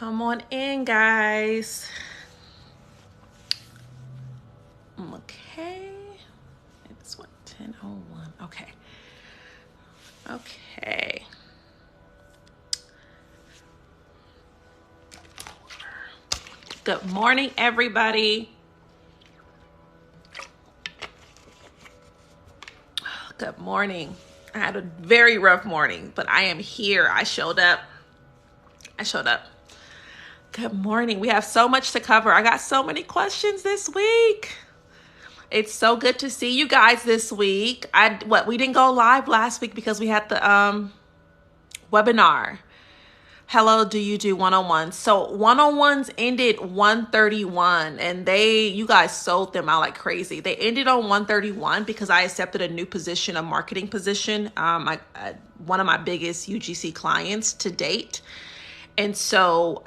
Come on in, guys. Okay. It's what, 10:01. Okay. Okay. Good morning, everybody. Good morning. I had a very rough morning, but I am here. I showed up. Good morning. We have so much to cover. I got so many questions this week. It's so good to see you guys this week. We didn't go live last week because we had the webinar. Hello, do you do one-on-ones? So one-on-ones ended 1:31 and you guys sold them out like crazy. They ended on 1:31 because I accepted a new position, a marketing position. One of my biggest UGC clients to date. And so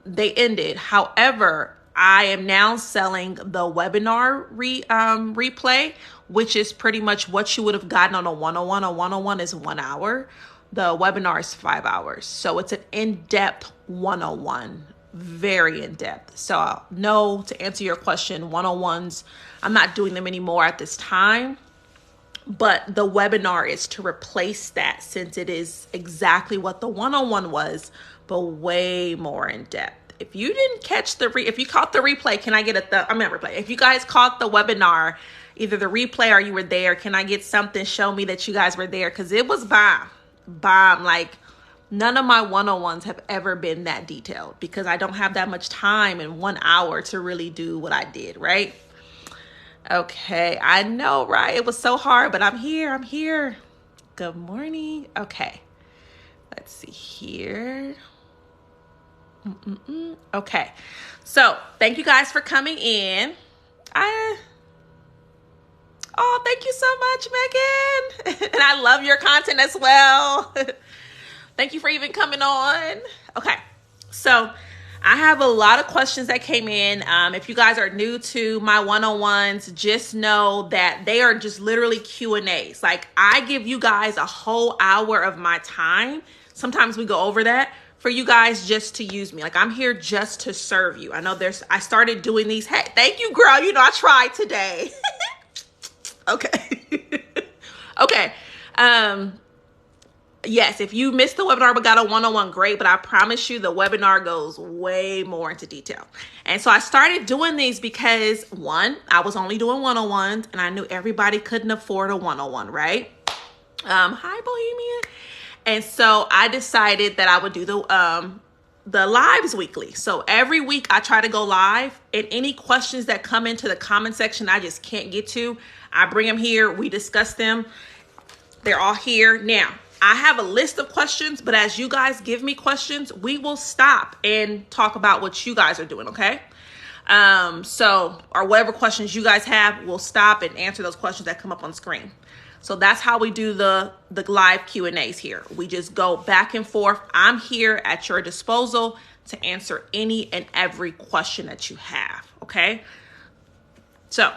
they ended. However, I am now selling the webinar replay, which is pretty much what you would have gotten on a one-on-one. A one-on-one is 1 hour. The webinar is 5 hours. So it's an in-depth one-on-one, very in-depth. So no, to answer your question, one-on-ones, I'm not doing them anymore at this time. But the webinar is to replace that, since it is exactly what the one-on-one was, but way more in depth. If you didn't catch if you caught the replay, can I get replay? If you guys caught the webinar, either the replay or you were there, can I get something, show me that you guys were there? Because it was bomb. Like, none of my one-on-ones have ever been that detailed because I don't have that much time in 1 hour to really do what I did, right? Okay, I know, right? It was so hard, but I'm here. Good morning. Okay, let's see here. Okay, so thank you guys for coming in. Thank you so much, Megan. And I love your content as well. Thank you for even coming on. Okay, so I have a lot of questions that came in. If you guys are new to my one-on-ones, just know that they are just literally Q&As. Like, I give you guys a whole hour of my time. Sometimes we go over that for you guys just to use me. Like, I'm here just to serve you. I know I started doing these. Hey, thank you, girl. You know, I tried today. Okay. Okay. Yes, if you missed the webinar but got a one-on-one, great, but I promise you the webinar goes way more into detail. And so I started doing these because, one, I was only doing one-on-ones and I knew everybody couldn't afford a one-on-one, right? Hi, Bohemian. And so I decided that I would do the lives weekly. So every week I try to go live, and any questions that come into the comment section I just can't get to, I bring them here. We discuss them. They're all here. Now, I have a list of questions, but as you guys give me questions, we will stop and talk about what you guys are doing, okay? Or whatever questions you guys have, we'll stop and answer those questions that come up on screen. So that's how we do the live Q&As here. We just go back and forth. I'm here at your disposal to answer any and every question that you have, okay? So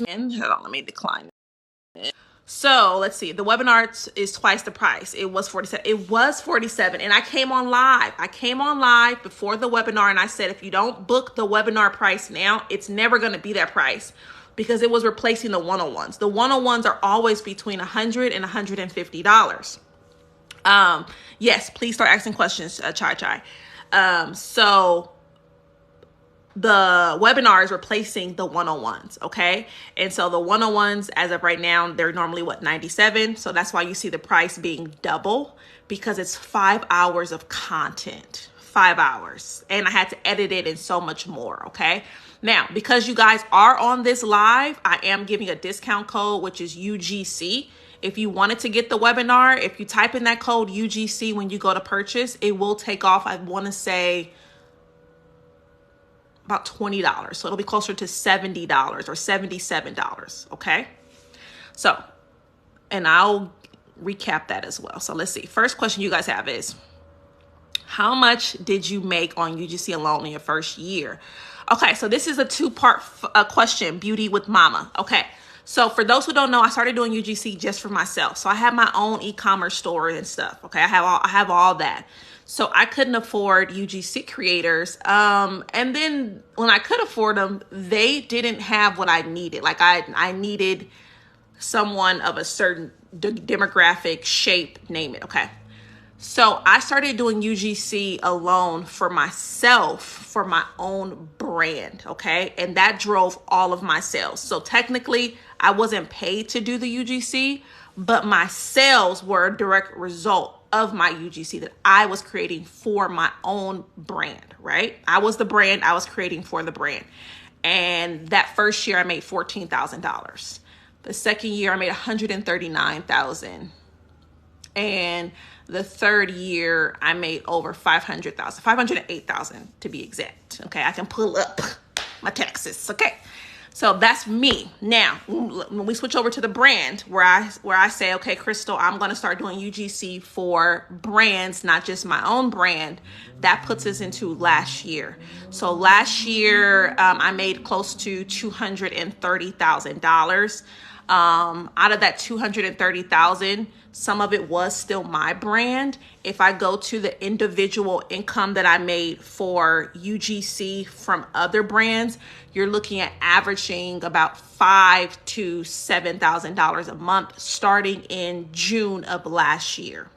hold on, let me decline it. So let's see. The webinar is twice the price. It was 47. It was 47, and I came on live. I came on live before the webinar, and I said, if you don't book the webinar price now, it's never going to be that price, because it was replacing the one-on-ones. The one-on-ones are always between $100 and $150. Yes, please start asking questions, Chai. So the webinar is replacing the one-on-ones, okay? And so the one-on-ones, as of right now, they're normally $97. So that's why you see the price being double, because it's 5 hours of content, 5 hours. And I had to edit it and so much more, okay? Now, because you guys are on this live, I am giving a discount code, which is UGC. If you wanted to get the webinar, if you type in that code UGC when you go to purchase, it will take off, I want to say, about $20. So it'll be closer to $70 or $77, okay? So, and I'll recap that as well. So let's see. First question you guys have is, how much did you make on UGC alone in your first year? Okay, so this is a two-part question, Beauty with Mama. Okay, So for those who don't know, I started doing UGC just for myself. So I have my own e-commerce store and stuff. Okay, I have all that. So I couldn't afford UGC creators. And then when I could afford them, they didn't have what I needed. Like I needed someone of a certain demographic, shape, name it. Okay. So I started doing UGC alone for myself, for my own brand, okay? And that drove all of my sales. So technically, I wasn't paid to do the UGC, but my sales were a direct result of my UGC that I was creating for my own brand, right? I was the brand, I was creating for the brand. And that first year I made $14,000. The second year I made $139,000. And the third year, I made over $500,000, $508,000 to be exact. Okay, I can pull up my taxes. Okay, so that's me. Now, when we switch over to the brand, where I say, okay, Crystal, I'm going to start doing UGC for brands, not just my own brand. That puts us into last year. So last year, I made close to $230,000. Out of that $230,000, some of it was still my brand. If I go to the individual income that I made for UGC from other brands, you're looking at averaging about $5,000 to $7,000 a month starting in June of last year.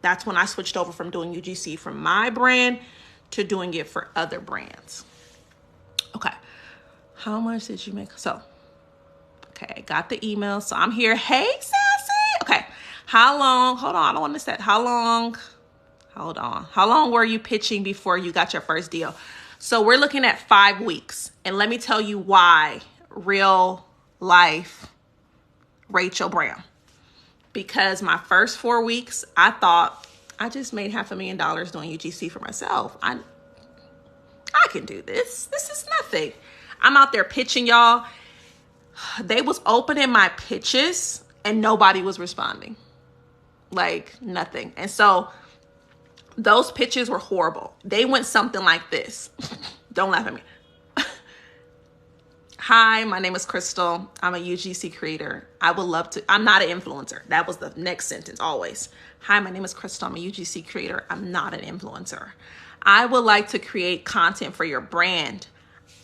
That's when I switched over from doing UGC from my brand to doing it for other brands. Okay. How much did you make? So, okay, got the email. So I'm here. Hey, Sassy. Okay. How long? Hold on. I don't want to set. How long? Hold on. How long were you pitching before you got your first deal? So we're looking at 5 weeks. And let me tell you why real life Rachel Brown. Because my first 4 weeks, I thought I just made $500,000 doing UGC for myself. I can do this. This is nothing. I'm out there pitching, y'all. They was opening my pitches and nobody was responding. Like nothing. And so those pitches were horrible. They went something like this. Don't laugh at me. Hi, my name is Crystal. I'm a UGC creator. I would love to. I'm not an influencer. That was the next sentence always. Hi, my name is Crystal. I'm a UGC creator. I'm not an influencer. I would like to create content for your brand.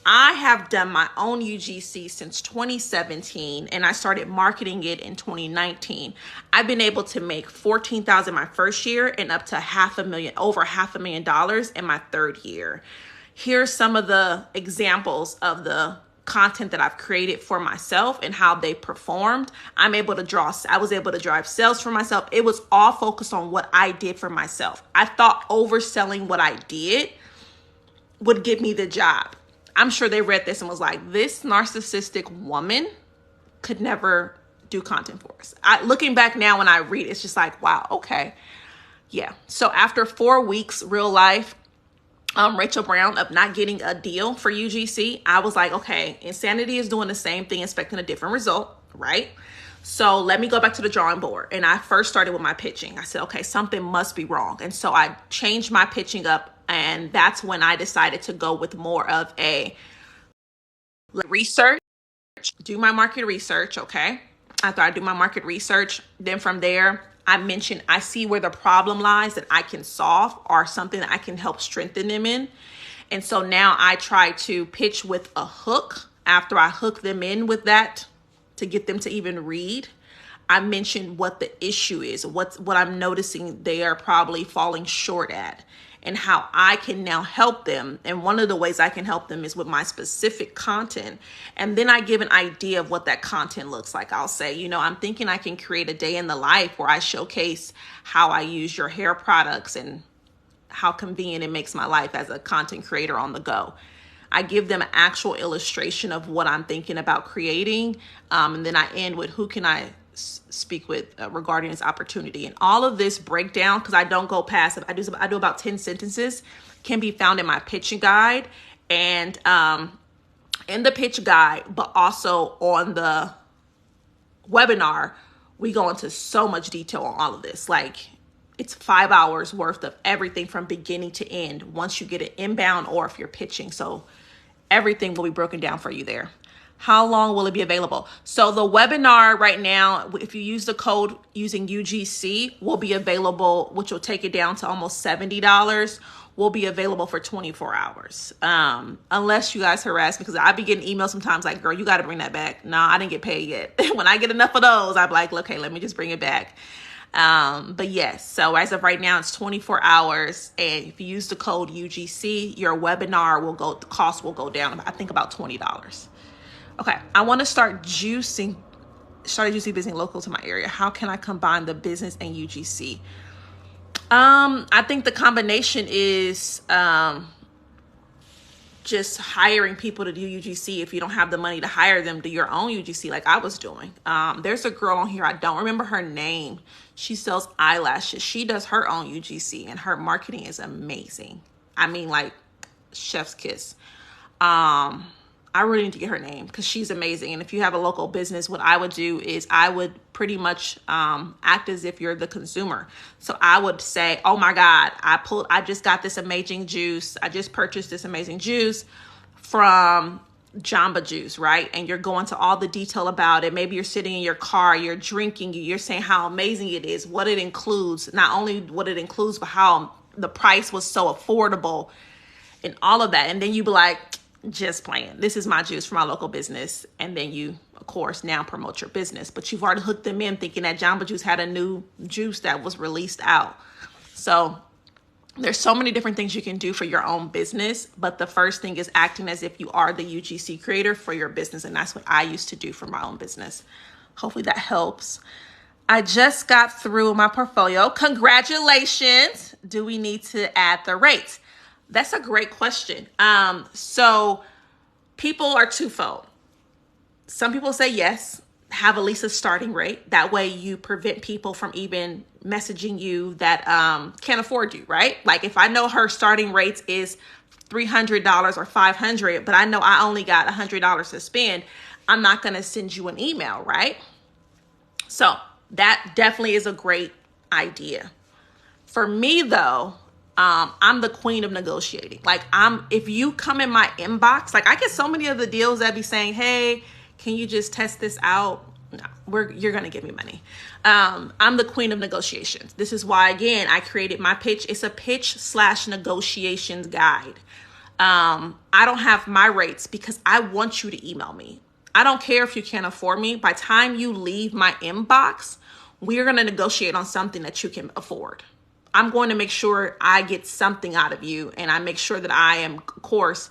I have done my own UGC since 2017 and I started marketing it in 2019. I've been able to make $14,000 my first year and up to over $500,000 in my third year. Here's some of the examples of the content that I've created for myself and how they performed. I was able to drive sales for myself. It was all focused on what I did for myself. I thought overselling what I did would get me the job. I'm sure they read this and was like, this narcissistic woman could never do content for us. Looking back now when I read, it's just like, wow, okay. Yeah. So after 4 weeks, real life, Rachel Brown, of not getting a deal for UGC, I was like, okay, insanity is doing the same thing, expecting a different result, right? So let me go back to the drawing board. And I first started with my pitching. I said, okay, something must be wrong. And so I changed my pitching up. And that's when I decided to go with more of a research, do my market research, okay? After I do my market research, then from there, I see where the problem lies that I can solve or something that I can help strengthen them in. And so now I try to pitch with a hook. After I hook them in with that to get them to even read, I mentioned what the issue is, what I'm noticing they are probably falling short at, and how I can now help them. And one of the ways I can help them is with my specific content. And then I give an idea of what that content looks like. I'll say, I'm thinking I can create a day in the life where I showcase how I use your hair products and how convenient it makes my life as a content creator on the go. I give them an actual illustration of what I'm thinking about creating. And then I end with who can I speak with regarding this opportunity. And all of this breakdown, because I don't go past it, I do about 10 sentences, can be found in my pitch guide and in the pitch guide, but also on the webinar, we go into so much detail on all of this. Like it's 5 hours worth of everything from beginning to end once you get it inbound or if you're pitching. So everything will be broken down for you there. How long will it be available? So the webinar right now, if you use the code using UGC, will be available, which will take it down to almost $70, will be available for 24 hours. Unless you guys harass me, because I be getting emails sometimes like, girl, you got to bring that back. No, I didn't get paid yet. When I get enough of those, I'm like, okay, let me just bring it back. But yes, so as of right now, it's 24 hours. And if you use the code UGC, your webinar the cost will go down, I think about $20. Okay, I want to start a juicy business local to my area. How can I combine the business and UGC? I think the combination is just hiring people to do UGC. If you don't have the money to hire them, do your own UGC like I was doing. There's a girl on here, I don't remember her name. She sells eyelashes. She does her own UGC and her marketing is amazing. I mean, like chef's kiss. I really need to get her name because she's amazing. And if you have a local business, what I would do is I would pretty much act as if you're the consumer. So I would say, oh my God, I just got this amazing juice. I just purchased this amazing juice from Jamba Juice, right? And you're going to all the detail about it. Maybe you're sitting in your car, you're drinking, you're saying how amazing it is, what it includes, not only what it includes, but how the price was so affordable and all of that. And then you be like, just playing. This is my juice for my local business. And then you, of course, now promote your business. But you've already hooked them in thinking that Jamba Juice had a new juice that was released out. So there's so many different things you can do for your own business. But the first thing is acting as if you are the UGC creator for your business. And that's what I used to do for my own business. Hopefully that helps. I just got through my portfolio. Congratulations. Do we need to add the rates? That's a great question. So people are twofold. Some people say yes, have at least a starting rate. That way you prevent people from even messaging you that can't afford you, right? Like if I know her starting rates is $300 or $500, but I know I only got $100 to spend, I'm not going to send you an email, right? So that definitely is a great idea. For me though, I'm the queen of negotiating. Like if you come in my inbox, like I get so many of the deals that be saying, hey, can you just test this out? No, you're going to give me money. I'm the queen of negotiations. This is why, again, I created my pitch. It's a pitch/negotiations guide. I don't have my rates because I want you to email me. I don't care if you can't afford me. By the time you leave my inbox, we're going to negotiate on something that you can afford. I'm going to make sure I get something out of you, and I make sure that I am, of course,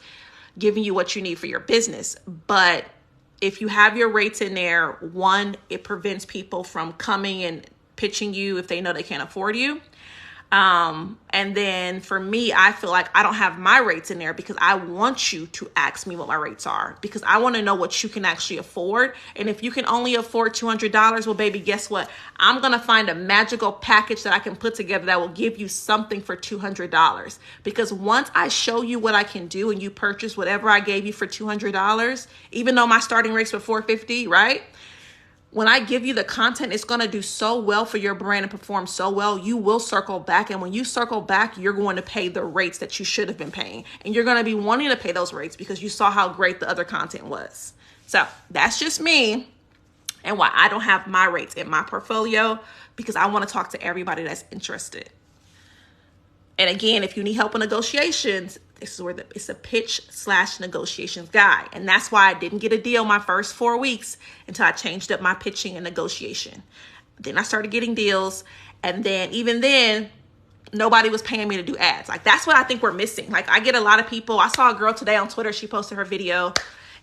giving you what you need for your business. But if you have your rates in there, one, it prevents people from coming and pitching you if they know they can't afford you. And then for me, I feel like I don't have my rates in there because I want you to ask me what my rates are, because I want to know what you can actually afford. And if you can only afford $200, well, baby, guess what? I'm going to find a magical package that I can put together that will give you something for $200. Because once I show you what I can do and you purchase whatever I gave you for $200, even though my starting rates were $450, right? When I give you the content, it's going to do so well for your brand and perform so well, you will circle back. And when you circle back, you're going to pay the rates that you should have been paying. And you're going to be wanting to pay those rates because you saw how great the other content was. So that's just me and why I don't have my rates in my portfolio, because I want to talk to everybody that's interested. And again, if you need help in negotiations, this is where it's a pitch/negotiations guide. And that's why I didn't get a deal my first 4 weeks until I changed up my pitching and negotiation. Then I started getting deals. And then even then, nobody was paying me to do ads. Like, that's what I think we're missing. Like, I get a lot of people. I saw a girl today on Twitter. She posted her video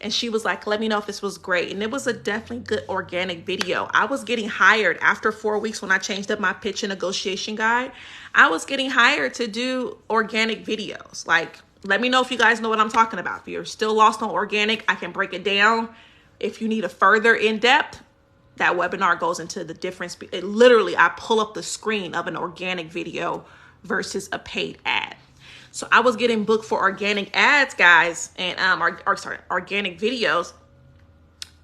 and she was like, let me know if this was great. And it was a definitely good organic video. I was getting hired after 4 weeks when I changed up my pitch and negotiation guide. I was getting hired to do organic videos. Like, let me know if you guys know what I'm talking about. If you're still lost on organic, I can break it down. If you need a further in-depth, that webinar goes into the difference. It literally, I pull up the screen of an organic video versus a paid ad. So I was getting booked for organic ads, guys, and organic videos.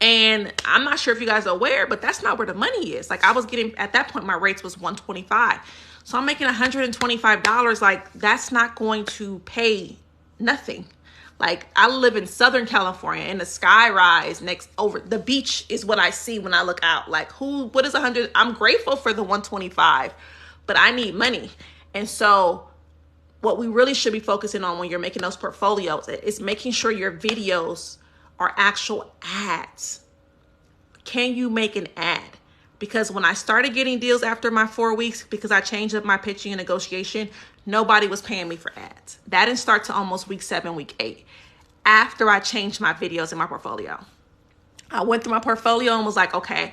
And I'm not sure if you guys are aware, but that's not where the money is. Like, I was getting, at that point, my rates was $125. So I'm making $125. Like, that's not going to pay nothing. Like, I live in Southern California, and the sky rise next over the beach is what I see when I look out. Like, what is 100? I'm grateful for the 125, but I need money. And so what we really should be focusing on when you're making those portfolios is making sure your videos are actual ads. Can you make an ad? Because when I started getting deals after my 4 weeks, because I changed up my pitching and negotiation, nobody was paying me for ads. That didn't start to almost week 7, week 8, after I changed my videos in my portfolio. I went through my portfolio and was like, okay,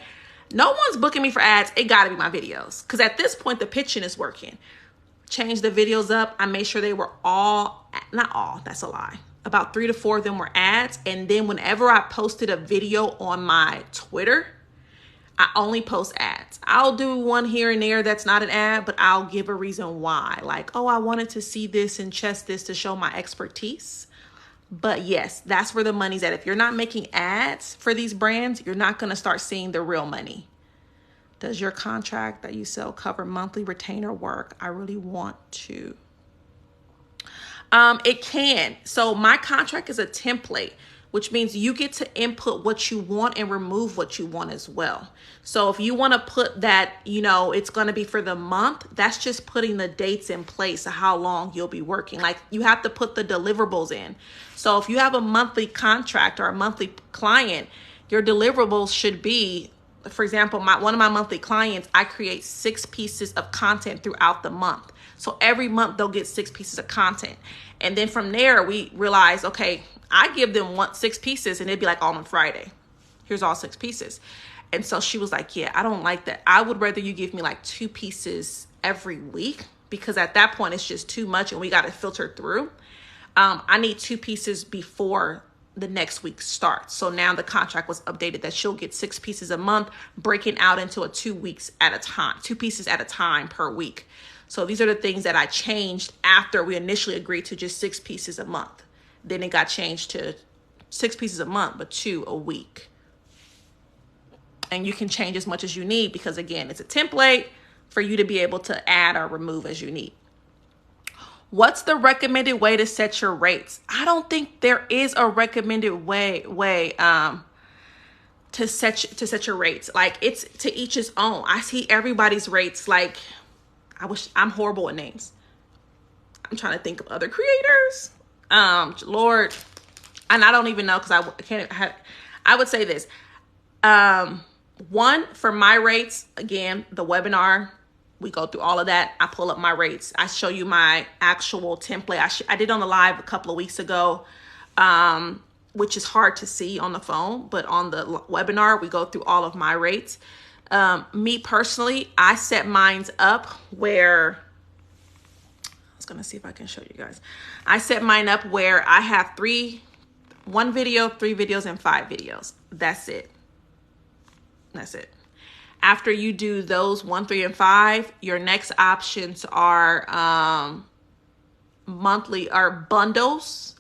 no one's booking me for ads. It got to be my videos. Because at this point, the pitching is working. Changed the videos up. I made sure they were all, not all, that's a lie. About 3 to 4 of them were ads. And then whenever I posted a video on my Twitter, I only post ads. I'll do one here and there that's not an ad, but I'll give a reason why. Like, oh, I wanted to see this and test this to show my expertise. But yes, that's where the money's at. If you're not making ads for these brands, you're not going to start seeing the real money. Does your contract that you sell cover monthly retainer work? I really want to. It can. So my contract is a template, which means you get to input what you want and remove what you want as well. So if you want to put that, it's going to be for the month, that's just putting the dates in place of how long you'll be working. Like, you have to put the deliverables in. So if you have a monthly contract or a monthly client, your deliverables should be, for example, one of my monthly clients, I create 6 pieces of content throughout the month. So every month they'll get 6 pieces of content. And then from there, we realize, okay, I give them 6 pieces and it'd be like on Friday. Here's all 6 pieces. And so she was like, yeah, I don't like that. I would rather you give me like 2 pieces every week, because at that point it's just too much and we got to filter through. I need 2 pieces before the next week starts. So now the contract was updated that she'll get 6 pieces a month, breaking out into a 2 weeks at a time, 2 pieces at a time per week. So these are the things that I changed after we initially agreed to just 6 pieces a month. Then it got changed to 6 pieces a month, but 2 a week. And you can change as much as you need, because again, it's a template for you to be able to add or remove as you need. What's the recommended way to set your rates? I don't think there is a recommended way to set your rates. Like, it's to each his own. I see everybody's rates. Like, I'm horrible at names. I'm trying to think of other creators. Lord, and I don't even know, because I would say this. One, for my rates, again, the webinar, we go through all of that. I pull up my rates. I show you my actual template. I did on the live a couple of weeks ago, which is hard to see on the phone, but on the webinar, we go through all of my rates. Me personally, I set mine up where, I was going to see if I can show you guys. I set mine up where I have 1 video, 3 videos, and 5 videos. That's it. That's it. After you do those 1, 3, and 5, your next options are monthly or bundles,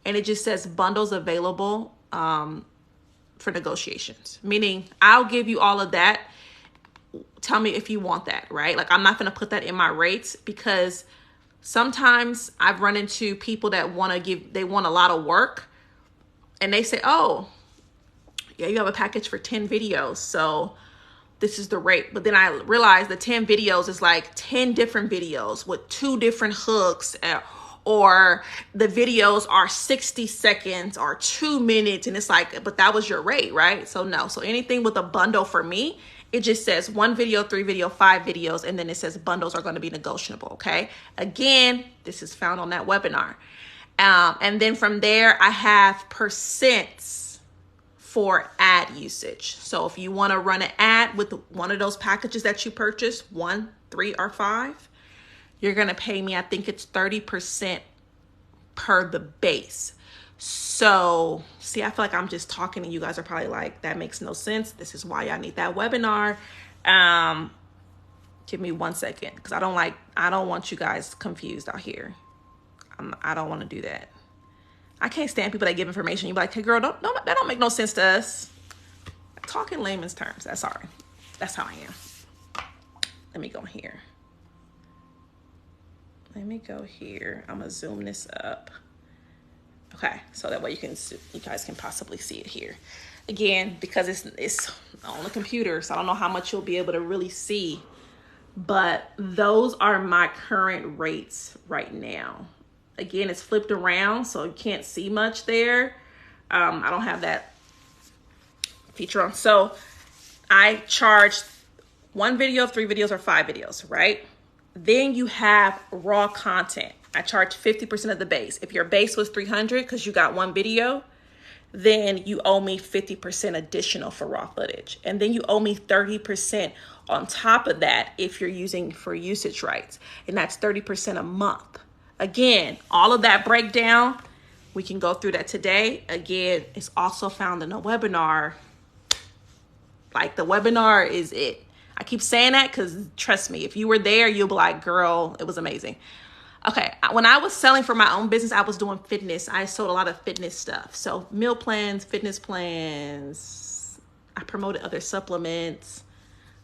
and it just says bundles available for negotiations. Meaning, I'll give you all of that. Tell me if you want that, right? Like, I'm not going to put that in my rates, because sometimes I've run into people that want a lot of work, and they say, oh, yeah, you have a package for 10 videos, so this is the rate. But then I realized the 10 videos is like 10 different videos with 2 different hooks, or the videos are 60 seconds or 2 minutes. And it's like, but that was your rate, right? So no. So anything with a bundle for me, it just says 1 video, 3 video, 5 videos. And then it says bundles are going to be negotiable. Okay. Again, this is found on that webinar. And then from there, I have percents for ad usage. So if you want to run an ad with one of those packages that you purchase, 1, 3, or 5, you're going to pay me, I think it's 30% per the base. So see, I feel like I'm just talking and you guys are probably like, that makes no sense. This is why I need that webinar. Give me 1 second, because I don't want you guys confused out here. I don't want to do that. I can't stand people that give information. You be like, hey girl, that don't make no sense to us. Talk in layman's terms. That's all right. That's how I am. Let me go here. I'm gonna zoom this up. Okay, so that way you guys can possibly see it here. Again, because it's on the computer, so I don't know how much you'll be able to really see. But those are my current rates right now. Again, it's flipped around, so you can't see much there. I don't have that feature on. So I charge 1 video, 3 videos, or 5 videos, right? Then you have raw content. I charge 50% of the base. If your base was 300 because you got 1 video, then you owe me 50% additional for raw footage. And then you owe me 30% on top of that if you're using for usage rights. And that's 30% a month. Again, all of that breakdown, we can go through that today. Again, it's also found in the webinar. Like, the webinar is it. I keep saying that because trust me, if you were there, you'll be like, girl, it was amazing. Okay, when I was selling for my own business, I was doing fitness. I sold a lot of fitness stuff. So meal plans, fitness plans. I promoted other supplements,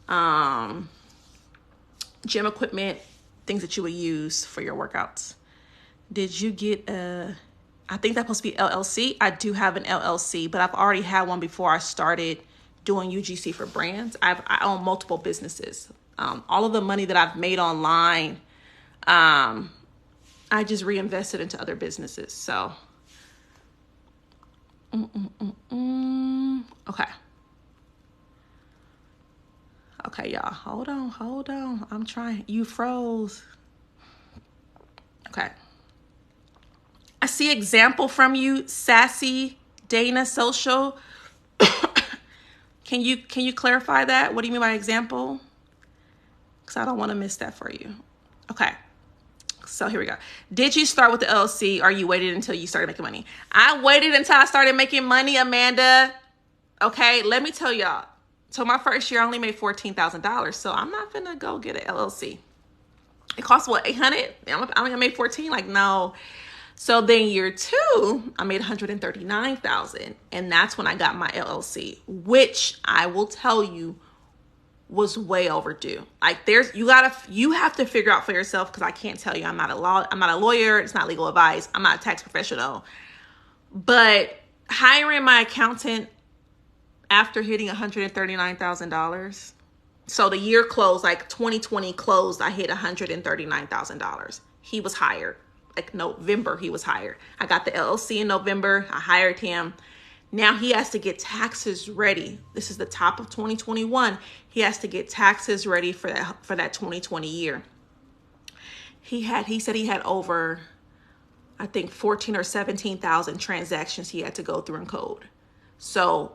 gym equipment, things that you would use for your workouts. Did you get I think that's supposed to be LLC. I do have an LLC, but I've already had one before I started doing UGC for brands. I own multiple businesses. All of the money that I've made online, I just reinvested into other businesses. So, okay. Okay, y'all, hold on. I'm trying. You froze. Okay. I see example from you, Sassy Dana Social. Can you clarify that? What do you mean by example? Because I don't want to miss that for you. Okay. So here we go. Did you start with the LLC or you waited until you started making money? I waited until I started making money, Amanda. Okay, let me tell y'all. So my first year I only made $14,000. So I'm not gonna go get an LLC. It costs what, $800? I made 14. Like, no. So then year 2, I made $139,000, and that's when I got my LLC, which I will tell you was way overdue. Like, you have to figure out for yourself, because I can't tell you. I'm not a lawyer. It's not legal advice. I'm not a tax professional. But hiring my accountant after hitting $139,000. So the year closed, like 2020 closed, I hit $139,000. He was hired. Like November, he was hired. I got the LLC in November. I hired him. Now he has to get taxes ready. This is the top of 2021. He has to get taxes ready for that 2020 year. He said he had over, I think, 14 or 17,000 transactions he had to go through in code. So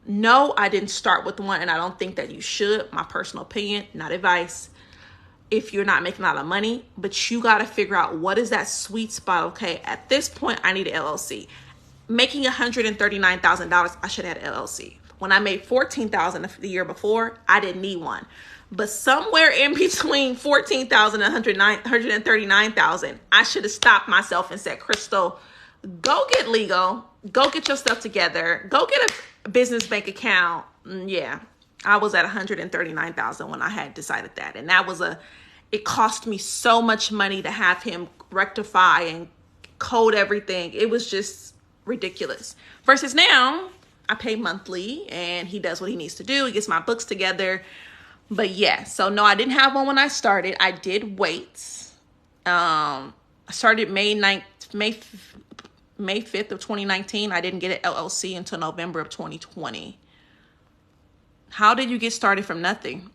no, I didn't start with one, and I don't think that you should. My personal opinion, not advice. If you're not making a lot of money, but you got to figure out what is that sweet spot. Okay, at this point, I need an LLC. Making $139,000, I should have had an LLC. When I made $14,000 the year before, I didn't need one. But somewhere in between $14,000 and $139,000, I should have stopped myself and said, Crystal, go get legal, go get your stuff together, go get a business bank account. Yeah. I was at $139,000 when I had decided that. And it cost me so much money to have him rectify and code everything. It was just ridiculous. Versus now, I pay monthly and he does what he needs to do. He gets my books together. But yeah, so no, I didn't have one when I started. I did wait. I started May 5th of 2019. I didn't get an LLC until November of 2020. How did you get started from nothing?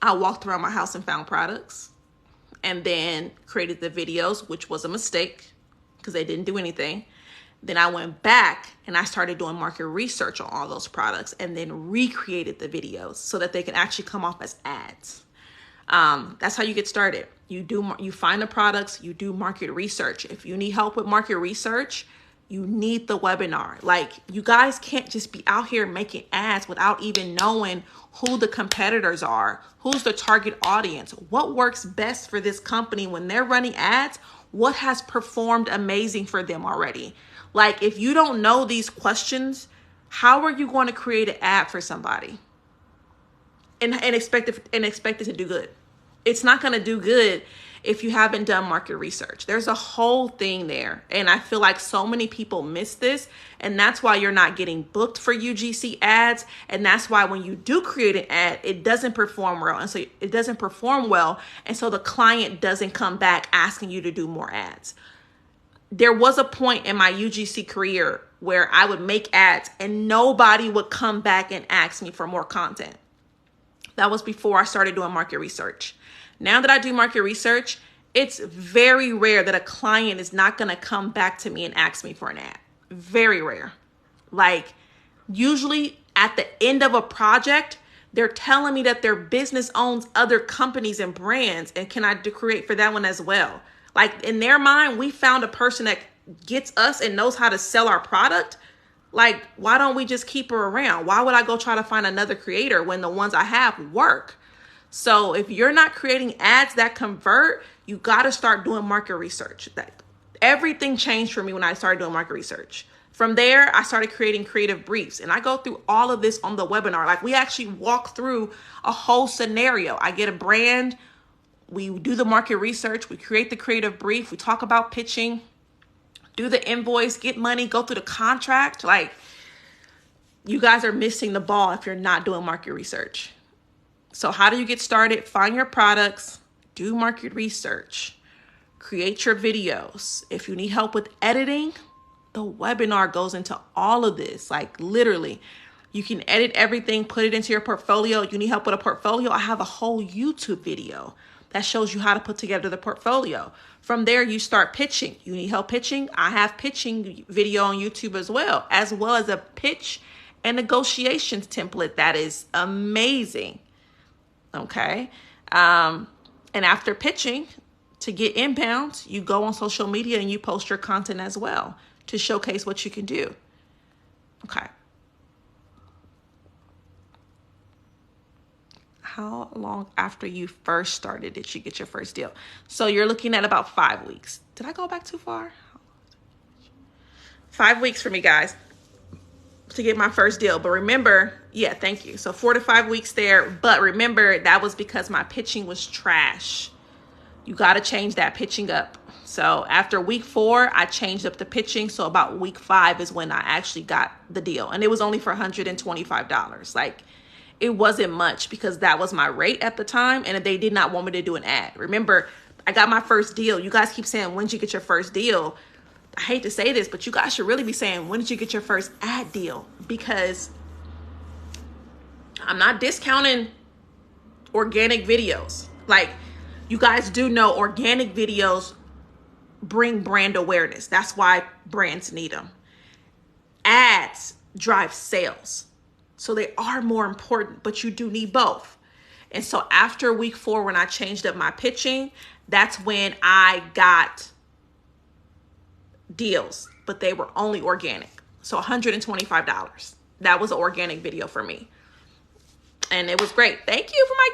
I walked around my house and found products and then created the videos, which was a mistake because they didn't do anything. Then I went back and I started doing market research on all those products and then recreated the videos so that they can actually come off as ads. That's how you get started. You find the products, you do market research. If you need help with market research, you need the webinar. Like, you guys can't just be out here making ads without even knowing who the competitors are, who's the target audience, what works best for this company when they're running ads, what has performed amazing for them already. Like, if you don't know these questions, how are you going to create an ad for somebody and expect it to do good? It's not going to do good if you haven't done market research. There's a whole thing there. And I feel like so many people miss this. And that's why you're not getting booked for UGC ads. And that's why when you do create an ad, it doesn't perform well. And so it doesn't perform well. And so the client doesn't come back asking you to do more ads. There was a point in my UGC career where I would make ads and nobody would come back and ask me for more content. That was before I started doing market research. Now that I do market research, it's very rare that a client is not going to come back to me and ask me for an ad. Very rare. Like usually at the end of a project, they're telling me that their business owns other companies and brands. And can I create for that one as well? Like in their mind, we found a person that gets us and knows how to sell our product. Like, why don't we just keep her around? Why would I go try to find another creator when the ones I have work? So if you're not creating ads that convert, you got to start doing market research. Everything changed for me when I started doing market research. From there, I started creating creative briefs, and I go through all of this on the webinar. Like we actually walk through a whole scenario. I get a brand, we do the market research, we create the creative brief, we talk about pitching, do the invoice, get money, go through the contract. Like you guys are missing the ball if you're not doing market research. So how do you get started? Find your products, do market research, create your videos. If you need help with editing, the webinar goes into all of this. Like literally, you can edit everything, put it into your portfolio. You need help with a portfolio? I have a whole YouTube video that shows you how to put together the portfolio. From there, you start pitching. You need help pitching? I have pitching video on YouTube as well as a pitch and negotiations template that is amazing. Okay. And after pitching, to get inbound, you go on social media and you post your content as well to showcase what you can do. Okay. How long after you first started did you get your first deal? So you're looking at about 5 weeks. Did I go back too far? 5 weeks for me, guys, to get my first deal. But remember, yeah, thank you. So 4 to 5 weeks there. But remember, that was because my pitching was trash. You got to change that pitching up. So after week 4, I changed up the pitching. So about week 5 is when I actually got the deal. And it was only for $125. Like, it wasn't much because that was my rate at the time. And they did not want me to do an ad. Remember, I got my first deal. You guys keep saying, when did you get your first deal? I hate to say this, but you guys should really be saying, when did you get your first ad deal? Because I'm not discounting organic videos. Like, you guys do know organic videos bring brand awareness. That's why brands need them. Ads drive sales. So they are more important, but you do need both. And so after week 4, when I changed up my pitching, that's when I got deals, but they were only organic. So $125. That was an organic video for me. And it was great. Thank you for my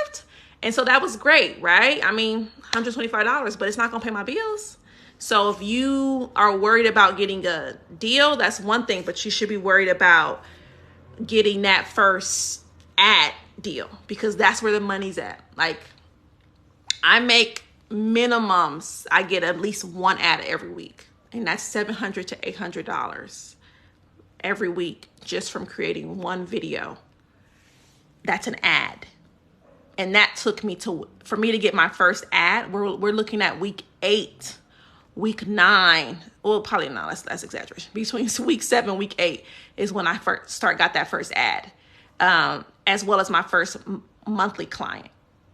gift. And so that was great, right? I mean, $125, but it's not going to pay my bills. So if you are worried about getting a deal, that's one thing, but you should be worried about getting that first ad deal because that's where the money's at. Like, I make minimums. I get at least one ad every week, and that's $700 to $800 every week just from creating one video. That's an ad. And that took me for me to get my first ad, we're looking at week 8, week 9. Well, probably not, that's exaggeration. Between week 7, week 8 is when I first got that first ad, as well as my first monthly client.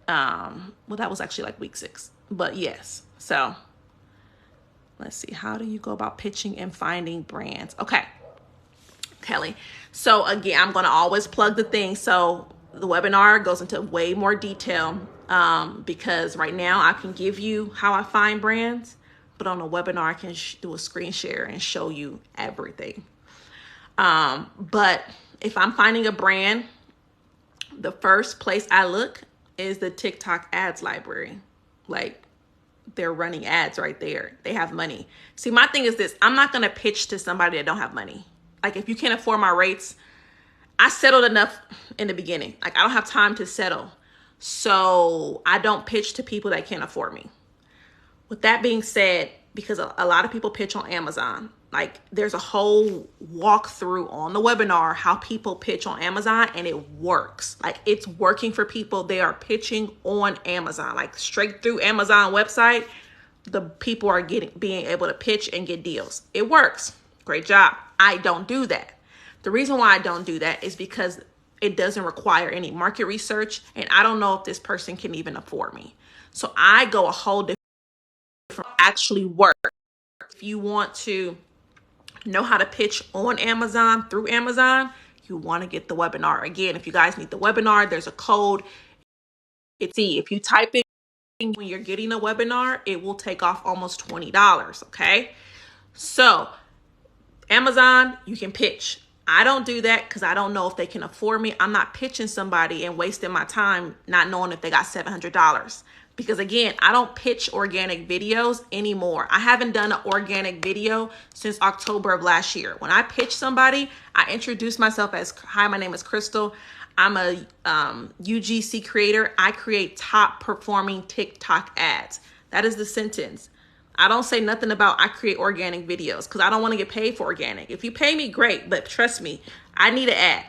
Well, that was actually like week 6, but yes. So let's see. How do you go about pitching and finding brands? Okay, Kelly. So again, I'm going to always plug the thing. So the webinar goes into way more detail because right now I can give you how I find brands, but on a webinar I can do a screen share and show you everything. But if I'm finding a brand, the first place I look is the TikTok ads library. Like, they're running ads right there. They have money. See, my thing is this. I'm not going to pitch to somebody that don't have money. Like, if you can't afford my rates, I settled enough in the beginning. Like, I don't have time to settle. So I don't pitch to people that can't afford me. With that being said, because a lot of people pitch on Amazon, like there's a whole walkthrough on the webinar how people pitch on Amazon, and it works. Like it's working for people. They are pitching on Amazon, like straight through Amazon website. The people are being able to pitch and get deals. It works. Great job. I don't do that. The reason why I don't do that is because it doesn't require any market research, and I don't know if this person can even afford me. So I go a whole different actually work. If you want to know how to pitch on Amazon, through Amazon, you want to get the webinar. Again, if you guys need the webinar, there's a code. If you type in when you're getting a webinar, it will take off almost $20. Okay. So Amazon, you can pitch. I don't do that because I don't know if they can afford me. I'm not pitching somebody and wasting my time not knowing if they got $700. Because again, I don't pitch organic videos anymore. I haven't done an organic video since October of last year. When I pitch somebody, I introduce myself as, hi, my name is Crystal. I'm a UGC creator. I create top performing TikTok ads. That is the sentence. I don't say nothing about I create organic videos because I don't want to get paid for organic. If you pay me, great. But trust me, I need an ad.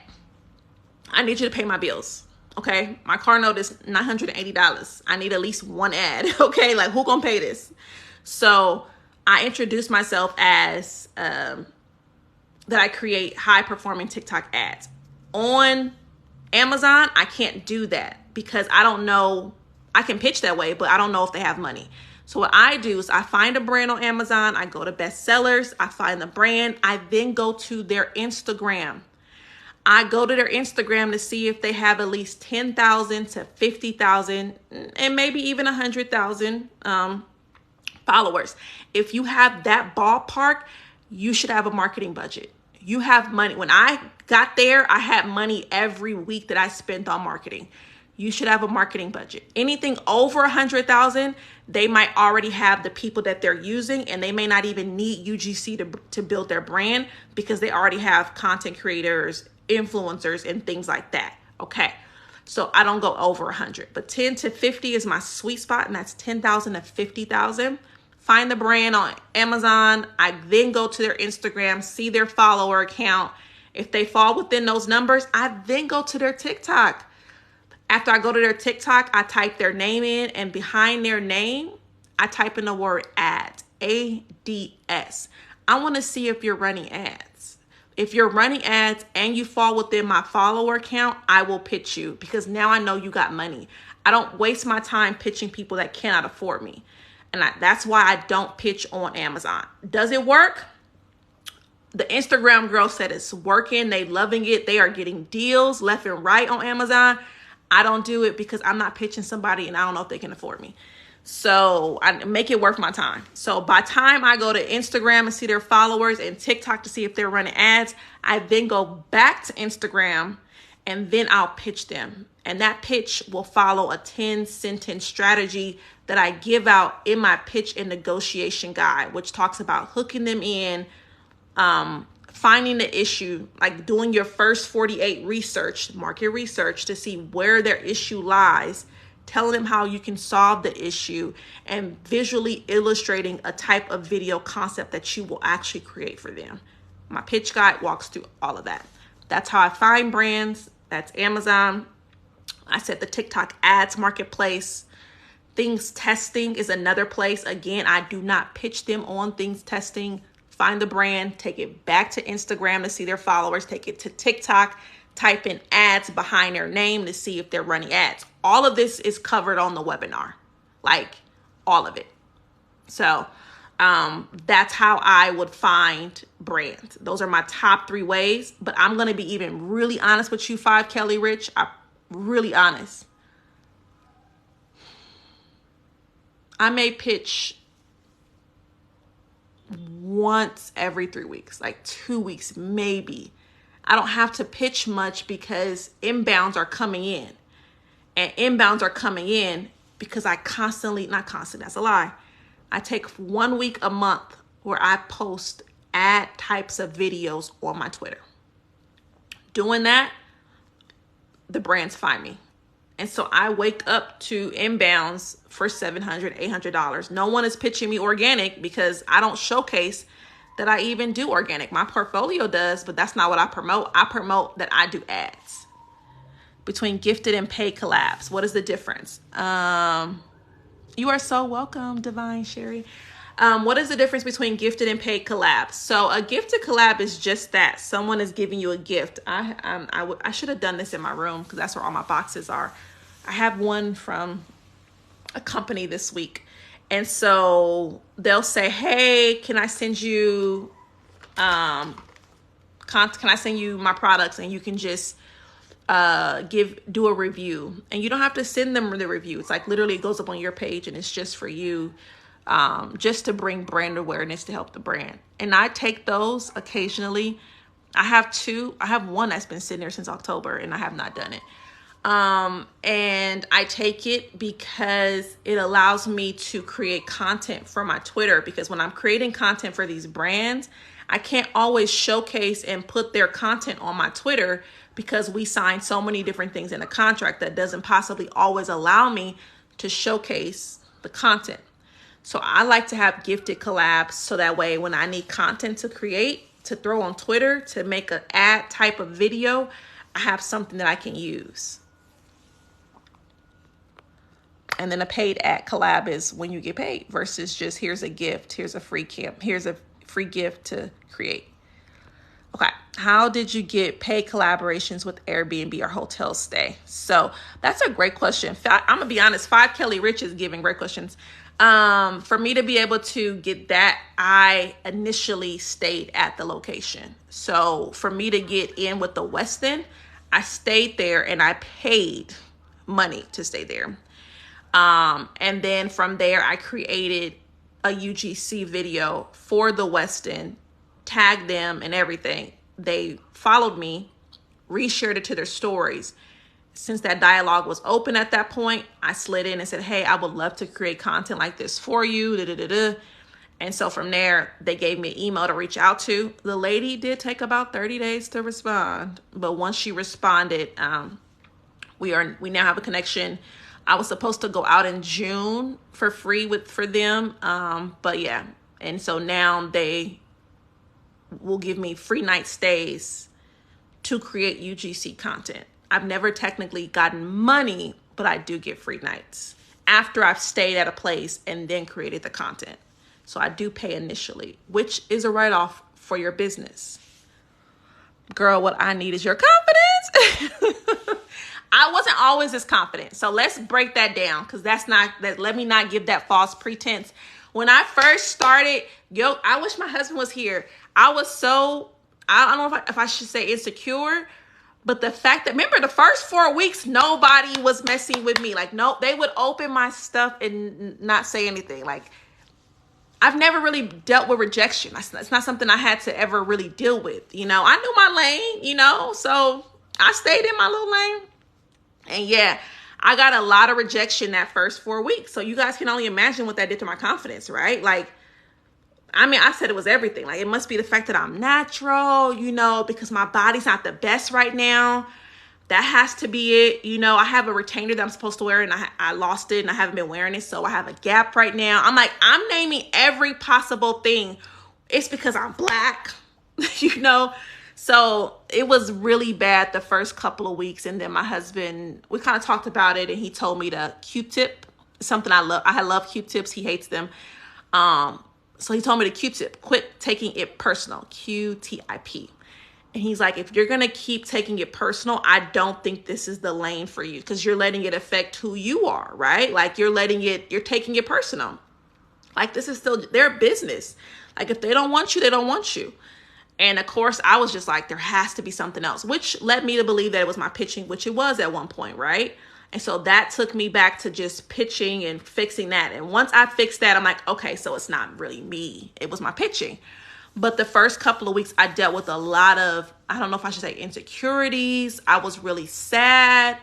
I need you to pay my bills. Okay, my car note is $980. I need at least one ad. Okay, like who gonna pay this? So I introduce myself as that I create high performing TikTok ads. On Amazon, I can't do that because I don't know. I can pitch that way, but I don't know if they have money. So what I do is I find a brand on Amazon. I go to bestsellers. I find the brand. I then go to their Instagram. I go to their Instagram to see if they have at least 10,000 to 50,000 and maybe even 100,000 followers. If you have that ballpark, you should have a marketing budget. You have money. When I got there, I had money every week that I spent on marketing. You should have a marketing budget. Anything over 100,000, they might already have the people that they're using, and they may not even need UGC to build their brand because they already have content creators, influencers, and things like that. Okay. So I don't go over 100, but 10 to 50 is my sweet spot, and that's 10,000 to 50,000. Find the brand on Amazon. I then go to their Instagram, see their follower count. If they fall within those numbers, I then go to their TikTok. After I go to their TikTok, I type their name in, and behind their name, I type in the word ads, ADS. I want to see if you're running ads. If you're running ads and you fall within my follower count, I will pitch you because now I know you got money. I don't waste my time pitching people that cannot afford me. And that's why I don't pitch on Amazon. Does it work? The Instagram girl said it's working. They loving it. They are getting deals left and right on Amazon. I don't do it because I'm not pitching somebody and I don't know if they can afford me. So I make it worth my time. So by time I go to Instagram and see their followers and TikTok to see if they're running ads, I then go back to Instagram and then I'll pitch them. And that pitch will follow a 10-sentence strategy that I give out in my pitch and negotiation guide, which talks about hooking them in, finding the issue, like doing your first 48 market research to see where their issue lies, telling them how you can solve the issue, and visually illustrating a type of video concept that you will actually create for them. My pitch guide walks through all of that. That's how I find brands. That's Amazon. I said the TikTok ads marketplace. Things testing is another place. Again, I do not pitch them on things testing. Find the brand, take it back to Instagram to see their followers, take it to TikTok, type in ads behind their name to see if they're running ads. All of this is covered on the webinar, like all of it. So that's how I would find brands. Those are my top 3 ways, but I'm going to be even really honest with you, 5 Kelly Rich. I'm really honest. I may pitch once every 3 weeks, like 2 weeks, maybe. I don't have to pitch much because inbounds are coming in, and inbounds are coming in because I that's a lie. I take 1 week a month where I post ad types of videos on my Twitter. Doing that, the brands find me And so I wake up to inbounds for $700, $800. No one is pitching me organic because I don't showcase that I even do organic. My portfolio does, but that's not what I promote. I promote that I do ads. Between gifted and paid collabs, what is the difference? You are so welcome, Divine Sherry. What is the difference between gifted and paid collabs? So a gifted collab is just that. Someone is giving you a gift. I should have done this in my room because that's where all my boxes are. I have one from a company this week. And so they'll say, hey, can I send you, can I send you my products? And you can just do a review, and you don't have to send them the review. It's like literally it goes up on your page and it's just for you, just to bring brand awareness to help the brand. And I take those occasionally. I have one that's been sitting there since October and I have not done it. And I take it because it allows me to create content for my Twitter, because when I'm creating content for these brands, I can't always showcase and put their content on my Twitter because we sign so many different things in a contract that doesn't possibly always allow me to showcase the content. So I like to have gifted collabs so that way when I need content to create, to throw on Twitter, to make an ad type of video, I have something that I can use. And then a paid ad collab is when you get paid versus just here's a gift, here's a free gift to create. Okay, how did you get paid collaborations with Airbnb or hotel stay? So that's a great question. I'm gonna be honest, 5 Kelly Rich is giving great questions. For me to be able to get that, I initially stayed at the location. So for me to get in with the Westin, I stayed there and I paid money to stay there. And then from there, I created a UGC video for the Westin, tagged them and everything. They followed me, reshared it to their stories. Since that dialogue was open at that point, I slid in and said, hey, I would love to create content like this for you. And so from there, they gave me an email to reach out to. The lady did take about 30 days to respond. But once she responded, we now have a connection. I was supposed to go out in June for free for them. But yeah. And so now they will give me free night stays to create UGC content. I've never technically gotten money, but I do get free nights after I've stayed at a place and then created the content. So I do pay initially, which is a write-off for your business. Girl, what I need is your confidence. I wasn't always this confident. So let's break that down, because let me not give that false pretense. When I first started, I wish my husband was here. I was so, I don't know if I should say insecure, but the fact that, remember the first 4 weeks, nobody was messing with me. Like, no, they would open my stuff and not say anything. Like, I've never really dealt with rejection. It's not something I had to ever really deal with. I knew my lane, so I stayed in my little lane. And yeah, I got a lot of rejection that first 4 weeks. So you guys can only imagine what that did to my confidence, right? Like, I said it was everything. Like, it must be the fact that I'm natural, because my body's not the best right now. That has to be it. I have a retainer that I'm supposed to wear and I lost it and I haven't been wearing it. So I have a gap right now. I'm naming every possible thing. It's because I'm black, So it was really bad the first couple of weeks. And then my husband, we kind of talked about it and he told me to Q-tip, something I love. I love Q-tips. He hates them. So he told me to Q-tip, quit taking it personal, Q-T-I-P. And he's like, if you're going to keep taking it personal, I don't think this is the lane for you, because you're letting it affect who you are, right? Like, you're taking it personal. Like, this is still their business. Like, if they don't want you, they don't want you. And of course, I was just like, there has to be something else, which led me to believe that it was my pitching, which it was at one point, right? And so that took me back to just pitching and fixing that. And once I fixed that, I'm like, okay, so it's not really me. It was my pitching. But the first couple of weeks, I dealt with a lot of, I don't know if I should say insecurities. I was really sad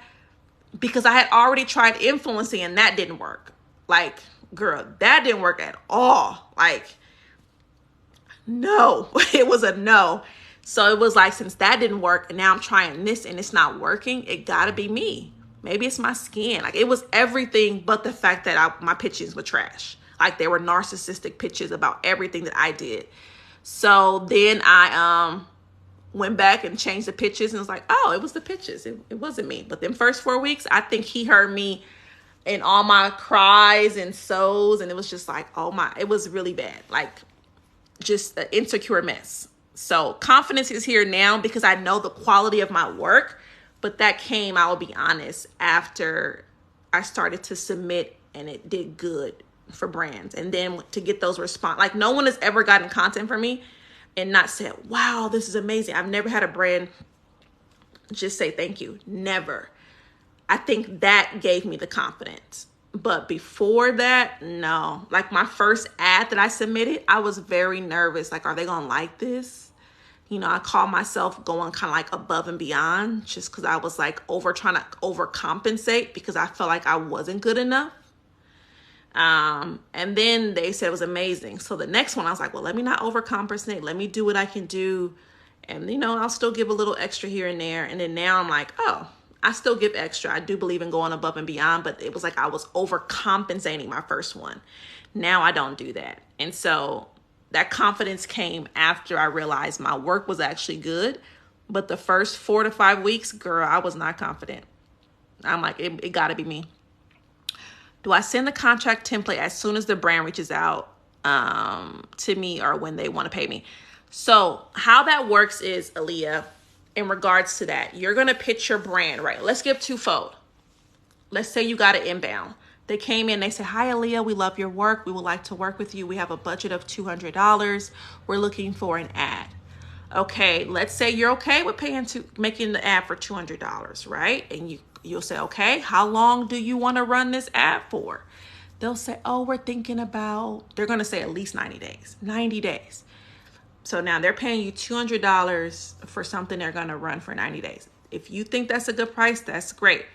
because I had already tried influencing and that didn't work. Like, girl, that didn't work at all. Like, no, it was a no. So it was like, since that didn't work and now I'm trying this and it's not working, it gotta be me. Maybe it's my skin. Like, it was everything but the fact that my pitches were trash. Like, they were narcissistic pitches about everything that I did. So then I went back and changed the pitches and was like, oh, it was the pitches. It wasn't me. But then first 4 weeks, I think he heard me in all my cries and sows. And it was just like, oh my, it was really bad. Like, just an insecure mess. So confidence is here now because I know the quality of my work. But that came, I will be honest, after I started to submit and it did good for brands. And then to get those response, like, no one has ever gotten content from me and not said, wow, this is amazing. I've never had a brand just say thank you. Never. I think that gave me the confidence. But before that, no. Like, my first ad that I submitted, I was very nervous. Like, are they going to like this? You know, I call myself going kind of like above and beyond just because I was like trying to overcompensate because I felt like I wasn't good enough. And then they said it was amazing. So the next one, I was like, well, let me not overcompensate. Let me do what I can do. And, you know, I'll still give a little extra here and there. And then now I'm like, oh, I still give extra. I do believe in going above and beyond, but it was like I was overcompensating my first one. Now I don't do that. And so that confidence came after I realized my work was actually good. But the first 4 to 5 weeks, girl, I was not confident. I'm like, it got to be me. Do I send the contract template as soon as the brand reaches out to me or when they want to pay me? So how that works is, Aaliyah, in regards to that, you're going to pitch your brand, right? Let's give twofold. Let's say you got an inbound. They came in, they said, hi, Aaliyah, we love your work. We would like to work with you. We have a budget of $200. We're looking for an ad. Okay, let's say you're okay with making the ad for $200, right? And you'll say, okay, how long do you want to run this ad for? They'll say, oh, we're thinking about, they're going to say at least 90 days, 90 days. So now they're paying you $200 for something they're going to run for 90 days. If you think that's a good price, that's great.